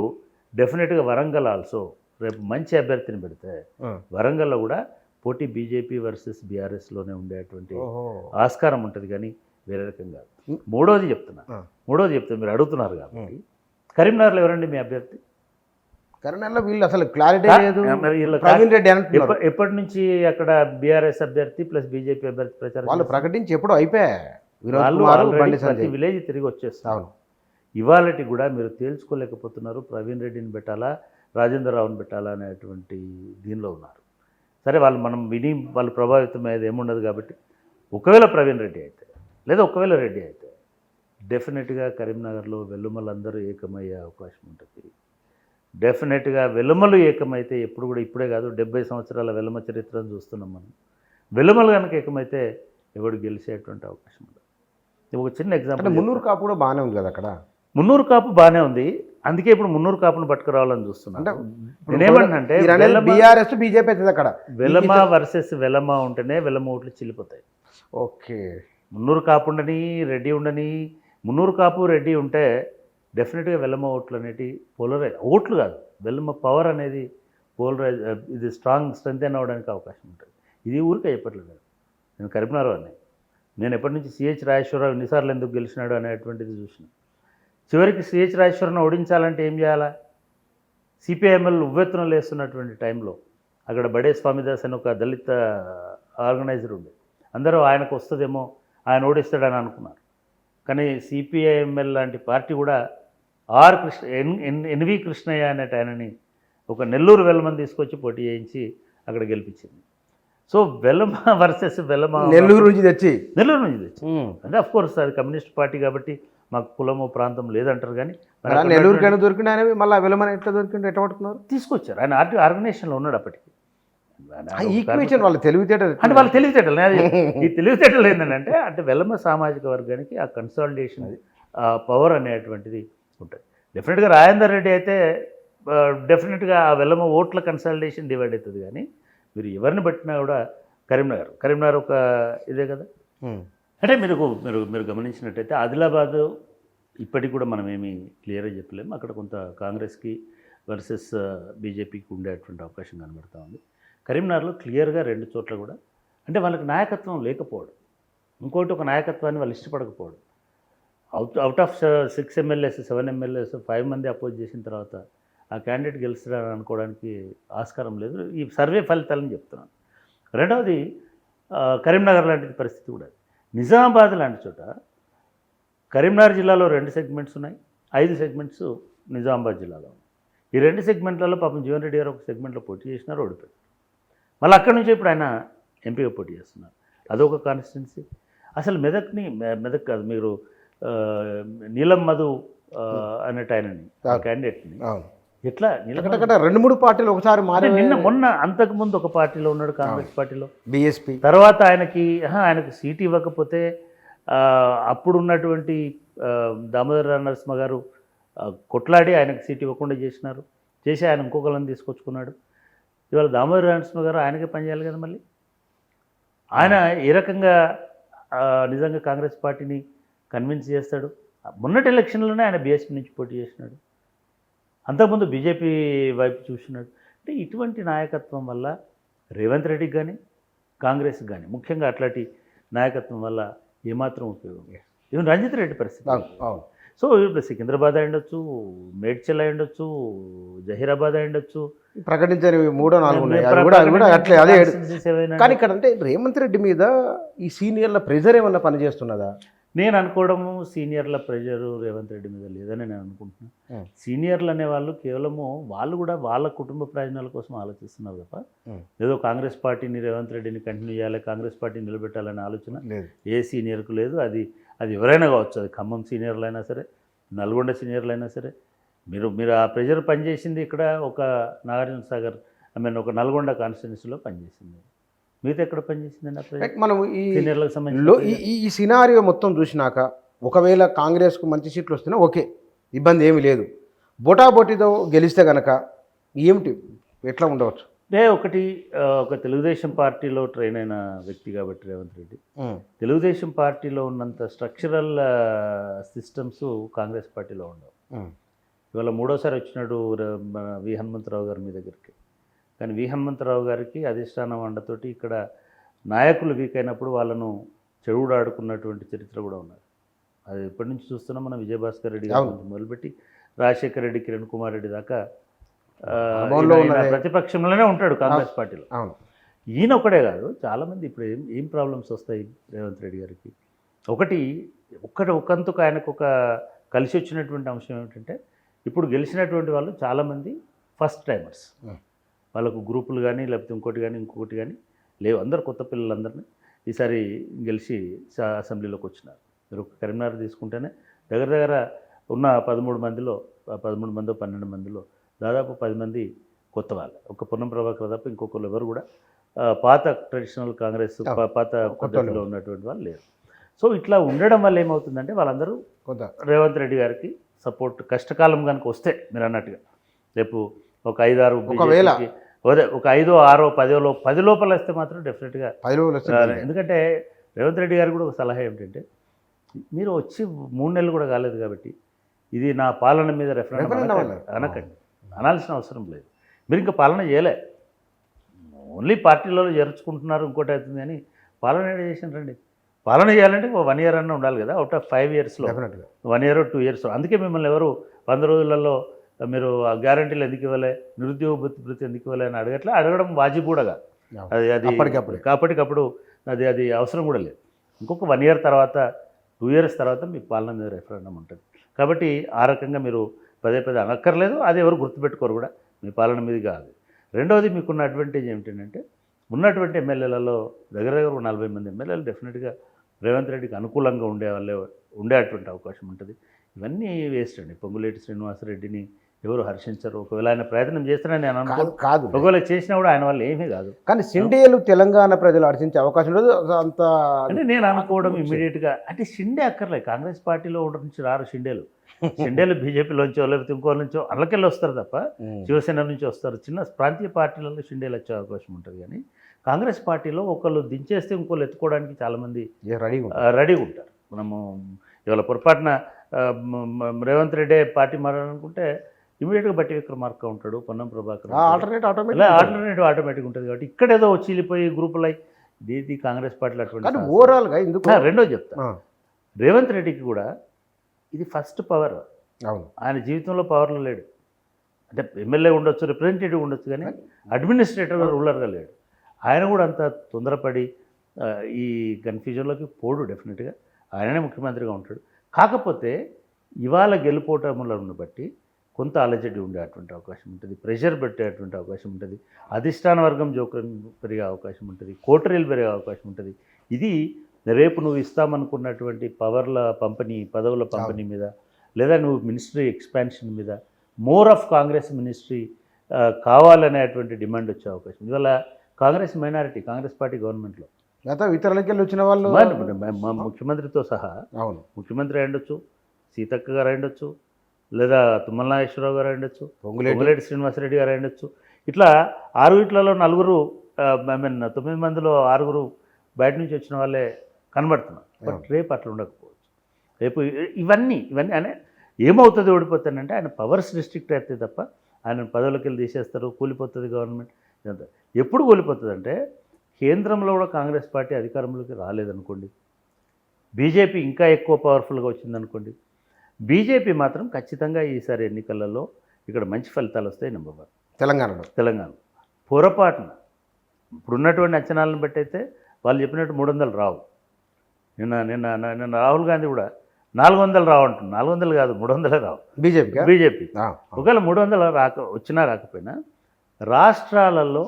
డెఫినెట్గా వరంగల్ ఆల్సో రేపు మంచి అభ్యర్థిని పెడితే వరంగల్లో కూడా పోటీ బీజేపీ వర్సెస్ బీఆర్ఎస్లోనే ఉండేటువంటి ఆస్కారం ఉంటుంది. కానీ వేరే రకం కాదు. మూడోది చెప్తున్నా ఆ. మీరు అడుగుతున్నారు కాబట్టి కరీంనగర్లో ఎవరండి మీ అభ్యర్థి? కరీంనగర్లో వీళ్ళు అసలు క్లారిటీ లేదు. మరి వీళ్ళ ప్రవీణ్ రెడ్డి అంటున్నారు. ఎప్పటి నుంచి అక్కడ బీఆర్ఎస్ అభ్యర్థి ప్లస్ బీజేపీ అభ్యర్థి ప్రచారం వాళ్ళు ప్రకటించి ఎప్పుడో అయిపోయా. వినోద్ వాళ్ళు కుమార్, already బండి ప్రతి సంజయ్. విలేజ్ తిరిగి వచ్చేస్తారు. అవును. ఇవాళటి కూడా మీరు తేల్చుకోలేకపోతున్నారు. ప్రవీణ్ రెడ్డిని పెట్టాలా, రాజేంద్ర రావుని పెట్టాలా అనేటువంటి దీనిలో ఉన్నారు. సరే, మనం విని వాళ్ళు ప్రభావితం అయ్యేది ఏముండదు కాబట్టి ఒకవేళ ప్రవీణ్ రెడ్డి అయితే లేదా ఒకవేళ రెడ్డి అయితే డెఫినెట్గా కరీంనగర్లో వెల్లుమలందరూ ఏకమయ్యే అవకాశం ఉంటుంది. డెఫినెట్గా వెల్లుమలు ఏకమైతే ఎప్పుడు కూడా ఇప్పుడే కాదు, 70 సంవత్సరాల వెల్లుమ చరిత్రను చూస్తున్నాం మనం. వెల్లుమలు కనుక ఏకమైతే ఎవడు గెలిచేటువంటి అవకాశం ఉండదు. ఒక చిన్న అంటే ఎగ్జాంపుల్, మున్నూరు కాపు కూడా బాగానే ఉంది కదా అక్కడ. మున్నూరు కాపు బాగానే ఉంది. అందుకే ఇప్పుడు మున్నూరు కాపును పట్టుకురావాలని చూస్తున్నాను. నేనేమంటే బీఆర్ఎస్ బీజేపీ అవుతుంది అక్కడ. వెలమ వర్సెస్ వెలమ ఉంటేనే వెలమ ఓట్లు చిల్లిపోతాయి. ఓకే. మున్నూరు కాపు ఉండని, రెడ్డి ఉండని, మున్నూరు కాపు రెడ్డి ఉంటే డెఫినెట్గా వెలమ ఓట్లు అనేటి పోలరైజ్ ఓట్లు కాదు, వెలమ పవర్ అనేది పోలరైజ్, ఇది స్ట్రెంత్ అవ్వడానికి అవకాశం ఉంటుంది. ఇది ఊరికే చెప్పట్లేదు. నేను కరీంనగర్ అని నేను ఎప్పటి నుంచి సిహెచ్ రాజేశ్వరరావు ఎన్నిసార్లు ఎందుకు గెలిచినాడు అనేటువంటిది చూసిన. చివరికి సిహెచ్ రాజేశ్వరరావును ఓడించాలంటే ఏం చేయాలా? సిపిఐఎంఎల్ ఉవ్వెత్తున లేస్తున్నటువంటి టైంలో అక్కడ బడే స్వామిదాస్ అని ఒక దళిత ఆర్గనైజర్ ఉండే, అందరూ ఆయనకు వస్తుందేమో, ఆయన ఓడిస్తాడని అనుకున్నారు. కానీ సిపిఐఎంఎల్ లాంటి పార్టీ కూడా ఎన్వి కృష్ణయ్య అనేట ఆయనని ఒక నెల్లూరు వెల్లమని తీసుకొచ్చి పోటీ చేయించి అక్కడ గెలిపించింది. సో వెల్లమ వర్సెస్ వెల్లమ నెల్లూరు నుంచి తెచ్చి అంటే అఫ్ కోర్స్ అది కమ్యూనిస్ట్ పార్టీ కాబట్టి మాకు కులము ప్రాంతం లేదంటారు. కానీ నెల్లూరుకైనా దొరికిన ఆయన మళ్ళీ వెలమని ఎట్లా దొరికింది, ఎట్లా పట్టుకున్నారు? తీసుకొచ్చారు. ఆయన ఆర్గనైజేషన్లో ఉన్నాడు అప్పటికి. ఈక్వేషన్ వాళ్ళ తెలివితేటలు అంటే వాళ్ళ తెలివితేటలు. ఈ తెలివితేటలు ఏంటంటే అంటే వెల్లమ సామాజిక వర్గానికి ఆ కన్సాలిడేషన్ పవర్ అనేటువంటిది ఉంటుంది. డెఫినెట్గా రాజేందర్ రెడ్డి అయితే డెఫినెట్గా ఆ వెల్లమ ఓట్ల కన్సాలిడేషన్ డివైడ్ అవుతుంది. కానీ మీరు ఎవరిని బట్టినా కూడా కరీంనగర్ ఒక ఇదే కదా. అంటే మీరు గమనించినట్టయితే ఆదిలాబాద్ ఇప్పటికి కూడా మనం ఏమీ క్లియర్గా చెప్పలేము. అక్కడ కొంత కాంగ్రెస్కి వర్సెస్ బీజేపీకి ఉండేటువంటి అవకాశం కనబడుతూ ఉంది. కరీంనగర్లో క్లియర్గా 2 చోట్ల కూడా అంటే వాళ్ళకి నాయకత్వం లేకపోవడం, ఇంకోటి ఒక నాయకత్వాన్ని వాళ్ళు ఇష్టపడకపోవడం. అవుట్ ఆఫ్ 6 ఎమ్మెల్యేస్ 7 ఎమ్మెల్యేస్ 5 మంది అపోజ్ చేసిన తర్వాత ఆ క్యాండిడేట్ గెలుస్తారని అనుకోవడానికి ఆస్కారం లేదు. ఈ సర్వే ఫలితాలని చెప్తున్నాను. రెండవది కరీంనగర్ లాంటి పరిస్థితి కూడా. నిజామాబాద్ లాంటి చోట కరీంనగర్ జిల్లాలో 2 సెగ్మెంట్స్ ఉన్నాయి, 5 సెగ్మెంట్స్ నిజామాబాద్ జిల్లాలో ఉన్నాయి. ఈ 2 సెగ్మెంట్లలో పాపం జీవన్ రెడ్డి గారు ఒక సెగ్మెంట్లో పోటీ చేసినారు, ఓడిపోయారు. మళ్ళీ అక్కడి నుంచి ఇప్పుడు ఆయన ఎంపీగా పోటీ చేస్తున్నారు. అదొక కాన్స్టిట్యున్సీ. అసలు మెదక్ కాదు, మీరు నీలం మధు అనేట ఆయనని క్యాండిడేట్ని ఎట్లా 2-3 పార్టీలు ఒకసారి మారే. నిన్న మొన్న అంతకుముందు ఒక పార్టీలో ఉన్నాడు, కాంగ్రెస్ పార్టీలో, బీఎస్పీ. తర్వాత ఆయనకి సీట్ ఇవ్వకపోతే అప్పుడున్నటువంటి దామోదర నరసింహ గారు కొట్లాడి ఆయనకు సీట్ ఇవ్వకుండా చేసి ఆయన ఇంకొకళ్ళని తీసుకొచ్చుకున్నాడు. ఇవాళ దామోదర నరసింహ గారు ఆయనకే పనిచేయాలి కదా. మళ్ళీ ఆయన ఏ రకంగా నిజంగా కాంగ్రెస్ పార్టీని కన్విన్స్ చేస్తాడు? మొన్నటి ఎలక్షన్లోనే ఆయన బీఎస్పీ నుంచి పోటీ చేసినాడు, అంతకుముందు బీజేపీ వైపు చూసినాడు. అంటే ఇటువంటి నాయకత్వం వల్ల రేవంత్ రెడ్డికి కానీ కాంగ్రెస్కి కానీ ముఖ్యంగా అట్లాంటి నాయకత్వం వల్ల ఏమాత్రం ఉపయోగం. ఈవెన్ రంజిత్ రెడ్డి పరిస్థితి. సో ఇప్పుడు సికింద్రాబాద్ అయి ఉండొచ్చు, మేడ్చల్ అయి ఉండొచ్చు, జహీరాబాద్ అయి ఉండొచ్చు, ప్రకటించని 3-4 ఉన్నాయి. కానీ ఇక్కడ అంటే రేవంత్ రెడ్డి మీద ఈ సీనియర్ల ప్రెజర్ ఏమన్నా పనిచేస్తున్నదా? నేను అనుకోవడము సీనియర్ల ప్రెజరు రేవంత్ రెడ్డి మీద లేదని నేను అనుకుంటున్నాను. సీనియర్లు అనేవాళ్ళు కేవలము వాళ్ళు కూడా వాళ్ళ కుటుంబ ప్రయోజనాల కోసం ఆలోచిస్తున్నారు తప్ప ఏదో కాంగ్రెస్ పార్టీని రేవంత్ రెడ్డిని కంటిన్యూ చేయాలి, కాంగ్రెస్ పార్టీని నిలబెట్టాలనే ఆలోచన ఏ సీనియర్కు లేదు. అది ఎవరైనా కావచ్చు, అది ఖమ్మం సీనియర్లు అయినా సరే, నల్గొండ సీనియర్లు అయినా సరే. మీరు ఆ ప్రెజర్ పనిచేసింది ఇక్కడ ఒక నాగార్జున సాగర్ ఒక నల్గొండ కాన్స్టిట్యున్సీలో పనిచేసింది. మిగతా ఎక్కడ పనిచేసిందండి? మనం సీనియర్లకు సంబంధించి ఈ సినారియో మొత్తం చూసినాక ఒకవేళ కాంగ్రెస్కు మంచి సీట్లు వస్తున్నా ఓకే, ఇబ్బంది ఏమీ లేదు. బొటాబొటితో గెలిస్తే కనుక ఏమిటి ఎట్లా ఉండవచ్చు? ఒక తెలుగుదేశం పార్టీలో ట్రైన్ అయిన వ్యక్తి కాబట్టి రేవంత్ రెడ్డి తెలుగుదేశం పార్టీలో ఉన్నంత స్ట్రక్చరల్ సిస్టమ్స్ కాంగ్రెస్ పార్టీలో ఉండవు. ఇవాళ 3వసారి వచ్చినాడు వి హనుమంతరావు గారు మీ దగ్గరికి. కానీ వి హనుమంతరావు గారికి అధిష్టానం అండతోటి ఇక్కడ నాయకులు వీక్ అయినప్పుడు వాళ్ళను చెడుగుడు ఆడుకున్నటువంటి చరిత్ర కూడా ఉన్నది. అది ఎప్పటి నుంచి చూస్తున్నాం మనం, విజయభాస్కర్ రెడ్డి గారి నుంచి మొదలుపెట్టి రాజశేఖర రెడ్డి, కిరణ్ కుమార్ రెడ్డి దాకా ఈయన ప్రతిపక్షంలోనే ఉంటాడు కాంగ్రెస్ పార్టీలో. ఈయన ఒకడే కాదు, చాలామంది ఇప్పుడు ఏం ప్రాబ్లమ్స్ వస్తాయి రేవంత్ రెడ్డి గారికి. ఒకందుకు ఆయనకు ఒక కలిసి వచ్చినటువంటి అంశం ఏమిటంటే, ఇప్పుడు గెలిచినటువంటి వాళ్ళు చాలామంది ఫస్ట్ టైమర్స్. వాళ్ళకు గ్రూపులు కానీ లేకపోతే ఇంకొకటి కానీ లేవు. అందరు కొత్త పిల్లలందరినీ ఈసారి గెలిచి అసెంబ్లీలోకి వచ్చినారు. మీరు కరీంనగర్ తీసుకుంటేనే దగ్గర ఉన్న 13 మందిలో 12 మందిలో దాదాపు 10 మంది కొత్త వాళ్ళు. ఒక పొన్నం ప్రభాకర్ తప్ప ఇంకొకరు ఎవరు కూడా పాత ట్రెడిషనల్ కాంగ్రెస్ పాత పద్ధతిలో ఉన్నటువంటి వాళ్ళు లేరు. సో ఇట్లా ఉండడం వల్ల ఏమవుతుందంటే, వాళ్ళందరూ రేవంత్ రెడ్డి గారికి సపోర్ట్ కష్టకాలం కనుక వస్తే, మీరు అన్నట్టుగా రేపు ఒక 5-6 ఒక 5, 6, 10 లోపల వస్తే మాత్రం డెఫినెట్గా. ఎందుకంటే రేవంత్ రెడ్డి గారికి కూడా ఒక సలహా ఏమిటంటే, మీరు వచ్చి 3 నెలలు కూడా కాలేదు కాబట్టి ఇది నా పాలన మీద రెఫరెండం అనకండి, అనాల్సిన అవసరం లేదు. మీరు ఇంకా పాలన చేయలే, ఓన్లీ పార్టీలలో చేర్చుకుంటున్నారు, ఇంకోటి అవుతుంది అని పాలన చేసినారండి. పాలన చేయాలంటే 1 year అన్న ఉండాలి కదా, అవుట్ ఆఫ్ 5 yearsలో 1 year 2 years. అందుకే మిమ్మల్ని ఎవరు 100 రోజులలో మీరు గ్యారంటీలు ఎందుకు ఇవ్వలే, నిరుద్యోగ భృతి ఎందుకు ఇవ్వలే అని అడగడం వాజిబ్ కూడా కాదు. అది అప్పటికప్పుడు అది అవసరం కూడా లేదు. ఇంకొక 1 year తర్వాత 2 years తర్వాత మీ పాలన మీద రెఫరెండం ఉంటుంది. కాబట్టి ఆ రకంగా మీరు పదే అనక్కర్లేదు, అది ఎవరు గుర్తుపెట్టుకోరు కూడా, మీ పాలన మీద కాదు. రెండవది, మీకున్న అడ్వాంటేజ్ ఏమిటంటే, ఉన్నటువంటి ఎమ్మెల్యేలలో దగ్గర 40 మంది ఎమ్మెల్యేలు డెఫినెట్గా రేవంత్ రెడ్డికి అనుకూలంగా ఉండేటువంటి అవకాశం ఉంటుంది. ఇవన్నీ వేస్ట్ అండి. పొంగులేటి శ్రీనివాసరెడ్డిని ఎవరు హర్షించరు. ఒకవేళ ఆయన ప్రయత్నం చేస్తానని నేను అనుకోను, కాదు ఒకవేళ చేసినా కూడా ఆయన వల్ల ఏమీ కాదు. కానీ షిండేలు తెలంగాణ ప్రజలు హర్షించే అవకాశం లేదు అంత అంటే నేను అనుకోవడం ఇమ్మీడియట్గా. అంటే షిండే అక్కర్లే, కాంగ్రెస్ పార్టీలో నుంచి రారు షిండేలు బీజేపీలోంచో లేకపోతే ఇంకో నుంచో అల్లకెళ్ళి వస్తారు తప్ప, శివసేన నుంచి వస్తారు. చిన్న ప్రాంతీయ పార్టీలలో షిండేలు వచ్చే అవకాశం ఉంటుంది. కానీ కాంగ్రెస్ పార్టీలో ఒకళ్ళు దించేస్తే ఇంకోళ్ళు ఎత్తుకోవడానికి చాలామంది రెడీగా ఉంటారు. మనము ఇవాళ పొరపాటున రేవంత్ రెడ్డి పార్టీ మారాలనుకుంటే ఇమీడియట్గా బట్టి విక్రమార్క ఉంటాడు, పొన్నం ప్రభాకర్, ఆల్టర్నేటివ్ ఆటోమేటిక్ ఉంటుంది. కాబట్టి ఇక్కడేదో చీలిపోయి గ్రూపులు అయి ఇది కాంగ్రెస్ పార్టీలో అటువంటి ఓవరాల్గా ఇందుకు. రెండోది చెప్తా, రేవంత్ రెడ్డికి కూడా ఇది ఫస్ట్ పవర్. అవును, ఆయన జీవితంలో పవర్లో లేడు. అంటే ఎమ్మెల్యే ఉండొచ్చు, రిప్రజెంటేటివ్ ఉండొచ్చు, కానీ అడ్మినిస్ట్రేటర్ రూలర్గా లేడు. ఆయన కూడా అంత తొందరపడి ఈ కన్ఫ్యూజన్లోకి పోడు. డెఫినెట్గా ఆయననే ముఖ్యమంత్రిగా ఉంటాడు. కాకపోతే ఇవాళ గెలుపోవటములను బట్టి కొంత అలజడి ఉండేటువంటి అవకాశం ఉంటుంది, ప్రెషర్ పెట్టేటువంటి అవకాశం ఉంటుంది, అధిష్టాన వర్గం జోక్యం పెరిగే అవకాశం ఉంటుంది, కోటరీలు పెరిగే అవకాశం ఉంటుంది. ఇది రేపు నువ్వు ఇస్తామనుకున్నటువంటి పదవుల పంపిణీ మీద, లేదా నువ్వు మినిస్ట్రీ ఎక్స్పాన్షన్ మీద, మోర్ ఆఫ్ కాంగ్రెస్ మినిస్ట్రీ కావాలనేటువంటి డిమాండ్ వచ్చే అవకాశం. ఇవాళ కాంగ్రెస్ మైనారిటీ, కాంగ్రెస్ పార్టీ గవర్నమెంట్లో ఇతరులకెళ్ళి వచ్చిన వాళ్ళు ముఖ్యమంత్రితో సహా, అవును, ముఖ్యమంత్రి అయ్యుండొచ్చు, సీతక్క గారు అయ్యుండొచ్చు, లేదా తుమ్మల నాగేశ్వరరావు గారు అయ్యుండొచ్చు, పొంగులేటి శ్రీనివాసరెడ్డి గారు అయ్యుండొచ్చు. ఇట్లా 6 వీటిలలో 9 మందిలో 6 బయట నుంచి వచ్చిన వాళ్ళే కనబడుతున్నారు. బట్ రేపు అట్లా ఉండకపోవచ్చు. రేపు ఇవన్నీ అనే ఏమవుతుంది, ఓడిపోతానంటే ఆయన పవర్స్ రిస్ట్రిక్ట్ అయితే తప్ప ఆయన పదవులకి వెళ్ళి తీసేస్తారు, కూలిపోతుంది గవర్నమెంట్. ఇదంతా ఎప్పుడు కూలిపోతుంది అంటే, కేంద్రంలో కూడా కాంగ్రెస్ పార్టీ అధికారంలోకి రాలేదనుకోండి, బీజేపీ ఇంకా ఎక్కువ పవర్ఫుల్గా వచ్చిందనుకోండి, బీజేపీ మాత్రం ఖచ్చితంగా ఈసారి ఎన్నికలలో ఇక్కడ మంచి ఫలితాలు వస్తాయి. నెంబర్ 1 తెలంగాణ పొరపాటున ఇప్పుడున్నటువంటి అంచనాలను బట్టి అయితే వాళ్ళు చెప్పినట్టు 300 రావు. నిన్న రాహుల్ గాంధీ కూడా 400 రావు అంటున్నారు. 400 కాదు, 300 రావు బీజేపీ. ఒకవేళ 300 వచ్చినా రాకపోయినా రాష్ట్రాలలో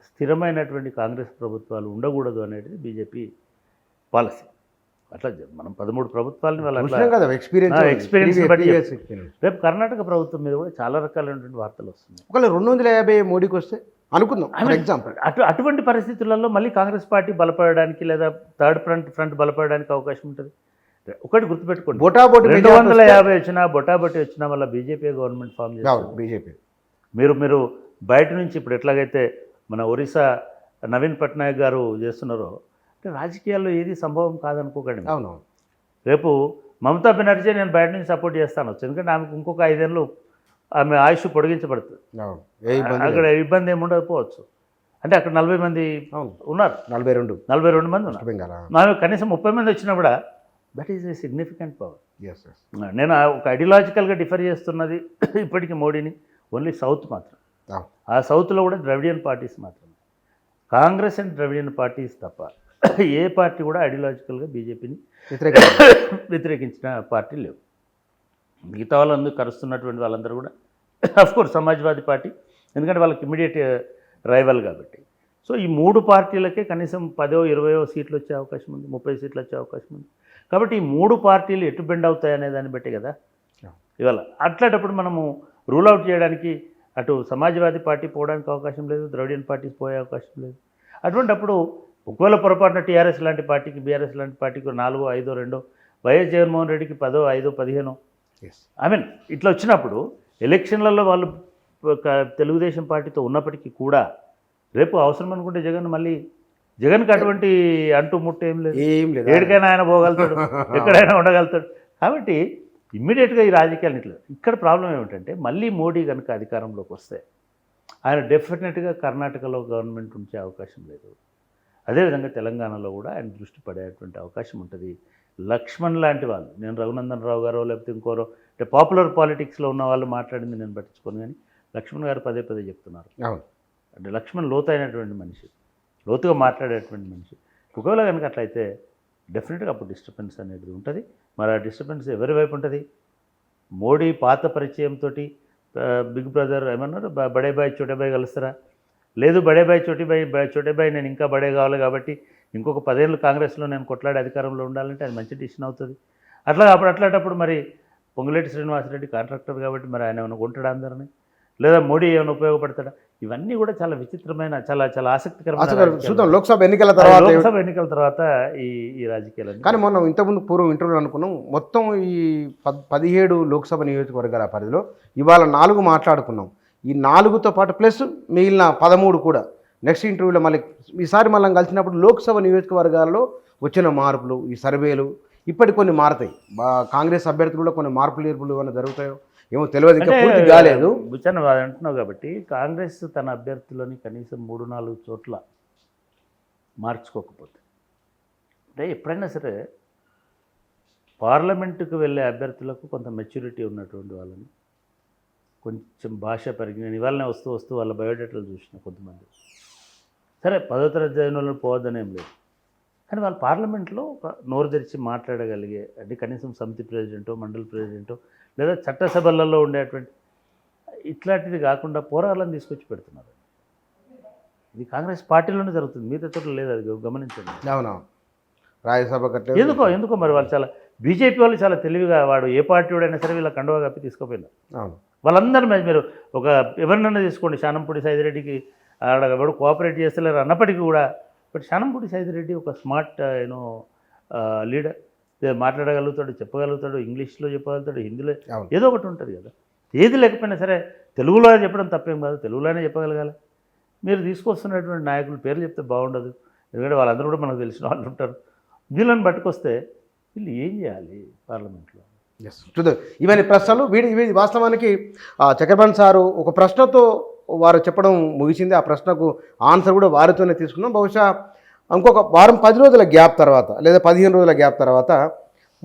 స్థిరమైనటువంటి కాంగ్రెస్ ప్రభుత్వాలు ఉండకూడదు అనేది బీజేపీ పాలసీ. అట్లా మనం 13 ప్రభుత్వాలని వాళ్ళ ఎక్స్పీరియన్స్ బట్టి రేపు కర్ణాటక ప్రభుత్వం మీద కూడా చాలా రకాలైనటువంటి వార్తలు వస్తున్నాయి. ఒకవేళ 250 మోడీకి వస్తే అనుకుందాం, ఫర్ ఎగ్జాంపుల్, అటువంటి పరిస్థితులలో మళ్ళీ కాంగ్రెస్ పార్టీ బలపడడానికి లేదా థర్డ్ ఫ్రంట్ బలపడడానికి అవకాశం ఉంటుంది. ఒకటి గుర్తుపెట్టుకోండి, 250 వచ్చినా బొటాబొటి వచ్చినా వల్ల బీజేపీ గవర్నమెంట్ ఫామ్ చేస్తారు. బీజేపీ మీరు బయట నుంచి ఇప్పుడు ఎట్లాగైతే మన ఒరిస్సా నవీన్ పట్నాయక్ గారు చేస్తున్నారో, అంటే రాజకీయాల్లో ఏది సంభవం కాదనుకోకండి. అవును, రేపు మమతా బెనర్జీ నేను బయట నుంచి సపోర్ట్ చేస్తాను, ఎందుకంటే ఆమెకు ఇంకొక 5 ఏళ్ళు ఆమె ఆయుష్ పొడిగించబడుతుంది, అక్కడ ఇబ్బంది ఏమి ఉండకపోవచ్చు. అంటే అక్కడ 40 మంది అవును ఉన్నారు, 42 42 మంది ఉన్నారు. వెస్ట్ బెంగాల్ నాకు కనీసం 30 మంది వచ్చినా కూడా that is a significant power. Yes yes నేను ఒక ఐడియాలజికల్గా డిఫర్ చేస్తున్నది ఇప్పటికీ మోడీని ఓన్లీ సౌత్ మాత్రం. ఆ సౌత్లో కూడా ద్రవిడియన్ పార్టీస్ మాత్రమే, కాంగ్రెస్ అండ్ ద్రవిడియన్ పార్టీస్ తప్ప ఏ పార్టీ కూడా ఐడియాలజికల్గా బీజేపీని వ్యతిరేకించిన పార్టీ లేవు. మిగతా వాళ్ళందరూ కరుస్తున్నటువంటి వాళ్ళందరూ కూడా అఫ్కోర్స్ సమాజ్వాదీ పార్టీ, ఎందుకంటే వాళ్ళకి ఇమ్మీడియట్ రైవల్ కాబట్టి. సో ఈ 3 పార్టీలకే కనీసం 10-20 సీట్లు వచ్చే అవకాశం ఉంది, 30 సీట్లు వచ్చే అవకాశం ఉంది. కాబట్టి ఈ 3 పార్టీలు ఎటు బెండ్ అవుతాయనే దాన్ని బట్టి కదా ఇవాళ. అట్లాంటప్పుడు మనము రూల్ అవుట్ చేయడానికి అటు సమాజ్వాదీ పార్టీ పోవడానికి అవకాశం లేదు, ద్రవిడియన్ పార్టీస్ పోయే అవకాశం లేదు. అటువంటిప్పుడు ఒకవేళ పొరపాటున టీఆర్ఎస్ లాంటి పార్టీకి, బీఆర్ఎస్ లాంటి పార్టీకి 4, 5, 2, వైఎస్ జగన్మోహన్ రెడ్డికి 10, 5, 15 ఐ మీన్ ఇట్లా వచ్చినప్పుడు ఎలక్షన్లలో వాళ్ళు తెలుగుదేశం పార్టీతో ఉన్నప్పటికీ కూడా రేపు అవసరం అనుకుంటే జగన్కి అటువంటి అంటూ ముట్టు ఏం లేదు, ఎక్కడికైనా ఆయన పోగలుగుతాడు, ఎక్కడైనా ఉండగలుగుతాడు. కాబట్టి ఇమ్మీడియట్గా ఈ రాజకీయాలు ఇట్లా. ఇక్కడ ప్రాబ్లం ఏమిటంటే మళ్ళీ మోడీ కనుక అధికారంలోకి వస్తే ఆయన డెఫినెట్గా కర్ణాటకలో గవర్నమెంట్ ఉంచే అవకాశం లేదు. అదేవిధంగా తెలంగాణలో కూడా ఆయన దృష్టి పడేటువంటి అవకాశం ఉంటుంది. లక్ష్మణ్ లాంటి వాళ్ళు, నేను రఘునందన్ రావు గారో లేకపోతే ఇంకోరో అంటే పాపులర్ పాలిటిక్స్లో ఉన్న వాళ్ళు మాట్లాడింది నేను పట్టించుకోను, కానీ లక్ష్మణ్ గారు పదే చెప్తున్నారు. అంటే లక్ష్మణ్ లోతైనటువంటి మనిషి, లోతుగా మాట్లాడేటువంటి మనిషి. ఒకవేళ కనుక అట్లయితే డెఫినెట్గా అప్పుడు డిస్టర్బెన్స్ అనేది ఉంటుంది. మరి ఆ డిస్టర్బెన్స్ ఎవరి వైపు ఉంటుంది? మోడీ పాత పరిచయంతో బిగ్ బ్రదర్ ఏమన్నారు, బడే బాయ్ చోటే బాయ్ కలుస్తారా? లేదు, బడే బాయ్ చోటే బాయ్ నేను ఇంకా బడే కావాలి కాబట్టి ఇంకొక 10 ఏళ్ళు కాంగ్రెస్లో నేను కొట్లాడే అధికారంలో ఉండాలంటే అది మంచి డిసిషన్ అవుతుంది. అట్లాంటప్పుడు మరి పొంగులేటి శ్రీనివాసరెడ్డి కాంట్రాక్టర్ కాబట్టి మరి ఆయన ఏమైనా కొంటాడా అందరినీ, లేదా మోడీ ఏమైనా ఉపయోగపడతాడా? ఇవన్నీ కూడా చాలా విచిత్రమైన, చాలా ఆసక్తికరమైన లోక్సభ ఎన్నికల తర్వాత ఈ రాజకీయాలు. కానీ మనం ఇంతకుముందు పూర్వం ఇంటర్వ్యూలో అనుకున్నాం, మొత్తం ఈ 17 లోక్సభ నియోజకవర్గాల పరిధిలో ఇవాళ 4 మాట్లాడుకున్నాం. ఈ 4తో పాటు ప్లస్ మిగిలిన 13 కూడా నెక్స్ట్ ఇంటర్వ్యూలో మళ్ళీ ఈసారి మనం కలిసినప్పుడు లోక్సభ నియోజకవర్గాల్లో వచ్చిన మార్పులు, ఈ సర్వేలు ఇప్పటికి కొన్ని మారుతాయి. కాంగ్రెస్ అభ్యర్థులు కూడా కొన్ని మార్పులు ఏమైనా జరుగుతాయో ఏమో తెలియదు, ఇంకా పూర్తి కాలేదు. బుచ్చన్న అంటున్నావు కాబట్టి కాంగ్రెస్ తన అభ్యర్థులని కనీసం 3-4 చోట్ల మార్చుకోకపోతే, అంటే ఎప్పుడైనా సరే పార్లమెంటుకు వెళ్ళే అభ్యర్థులకు కొంత మెచ్యూరిటీ ఉన్నటువంటి వాళ్ళని, కొంచెం భాష పరిజ్ఞానం, ఇవాళనే వస్తూ వాళ్ళ బయోడేటాలు చూసిన కొంతమంది, సరే 10వ తరగతి చదివిన వాళ్ళు పోవద్దని ఏం లేదు, కానీ వాళ్ళు పార్లమెంట్లో ఒక నోరు తెరిచి మాట్లాడగలిగే, అంటే కనీసం సమితి ప్రెసిడెంటో, మండలి ప్రెసిడెంటో, లేదా చట్టసభలలో ఉండేటువంటి ఇట్లాంటిది కాకుండా పోరాళ్ళని తీసుకొచ్చి పెడుతున్నారు. ఇది కాంగ్రెస్ పార్టీలోనే జరుగుతుంది, మిగతా చోట్ల లేదు, అది గమనించండి. అవునవును, రాజ్యసభ ఎందుకో మరి వాళ్ళు చాలా బీజేపీ వాళ్ళు చాలా తెలివిగా, వాడు ఏ పార్టీ వాడైనా సరే వీళ్ళ కండువా కప్పి తీసుకుపోయినారు. వాళ్ళందరూ మీరు ఒక ఎవరినైనా తీసుకోండి, శానంపూడి సైదిరెడ్డికి ఎవడు కోఆపరేట్ చేస్తలేరు అన్నప్పటికీ కూడా, బట్ శానంపూడి సైదిరెడ్డి ఒక స్మార్ట్ లీడర్, మాట్లాడగలుగుతాడు, చెప్పగలుగుతాడు, ఇంగ్లీష్లో చెప్పగలుగుతాడు, హిందీలో ఏదో ఒకటి ఉంటుంది కదా. ఏది లేకపోయినా సరే తెలుగులో చెప్పడం తప్పేం కాదు, తెలుగులోనే చెప్పగలగాలి. మీరు తీసుకొస్తున్నటువంటి నాయకుల పేర్లు చెప్తే బాగుండదు, ఎందుకంటే వాళ్ళందరూ కూడా మనకు తెలిసిన వాళ్ళు ఉంటారు. వీళ్ళని పట్టుకొస్తే వీళ్ళు ఏం చేయాలి పార్లమెంట్లో? చూద్దాం ఇవన్నీ ప్రశ్నలు. వీడి వాస్తవానికి చక్రపాణి సారు ఒక ప్రశ్నతో వారు చెప్పడం ముగిసింది. ఆ ప్రశ్నకు ఆన్సర్ కూడా వారితోనే తీసుకున్నాం. బహుశా ఇంకొక వారం 10 రోజుల గ్యాప్ తర్వాత లేదా 15 రోజుల గ్యాప్ తర్వాత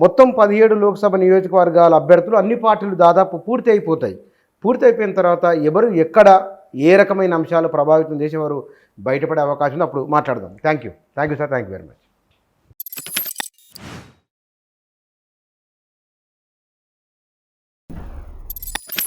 మొత్తం 17 లోక్సభ నియోజకవర్గాల అభ్యర్థులు అన్ని పార్టీలు దాదాపు పూర్తి అయిపోతాయి. పూర్తి అయిపోయిన తర్వాత ఎవరు ఎక్కడ ఏ రకమైన అంశాలు ప్రభావితం చేసేవారు బయటపడే అవకాశం ఉంది. అప్పుడు మాట్లాడదాం. Thank you sir, thank you very much.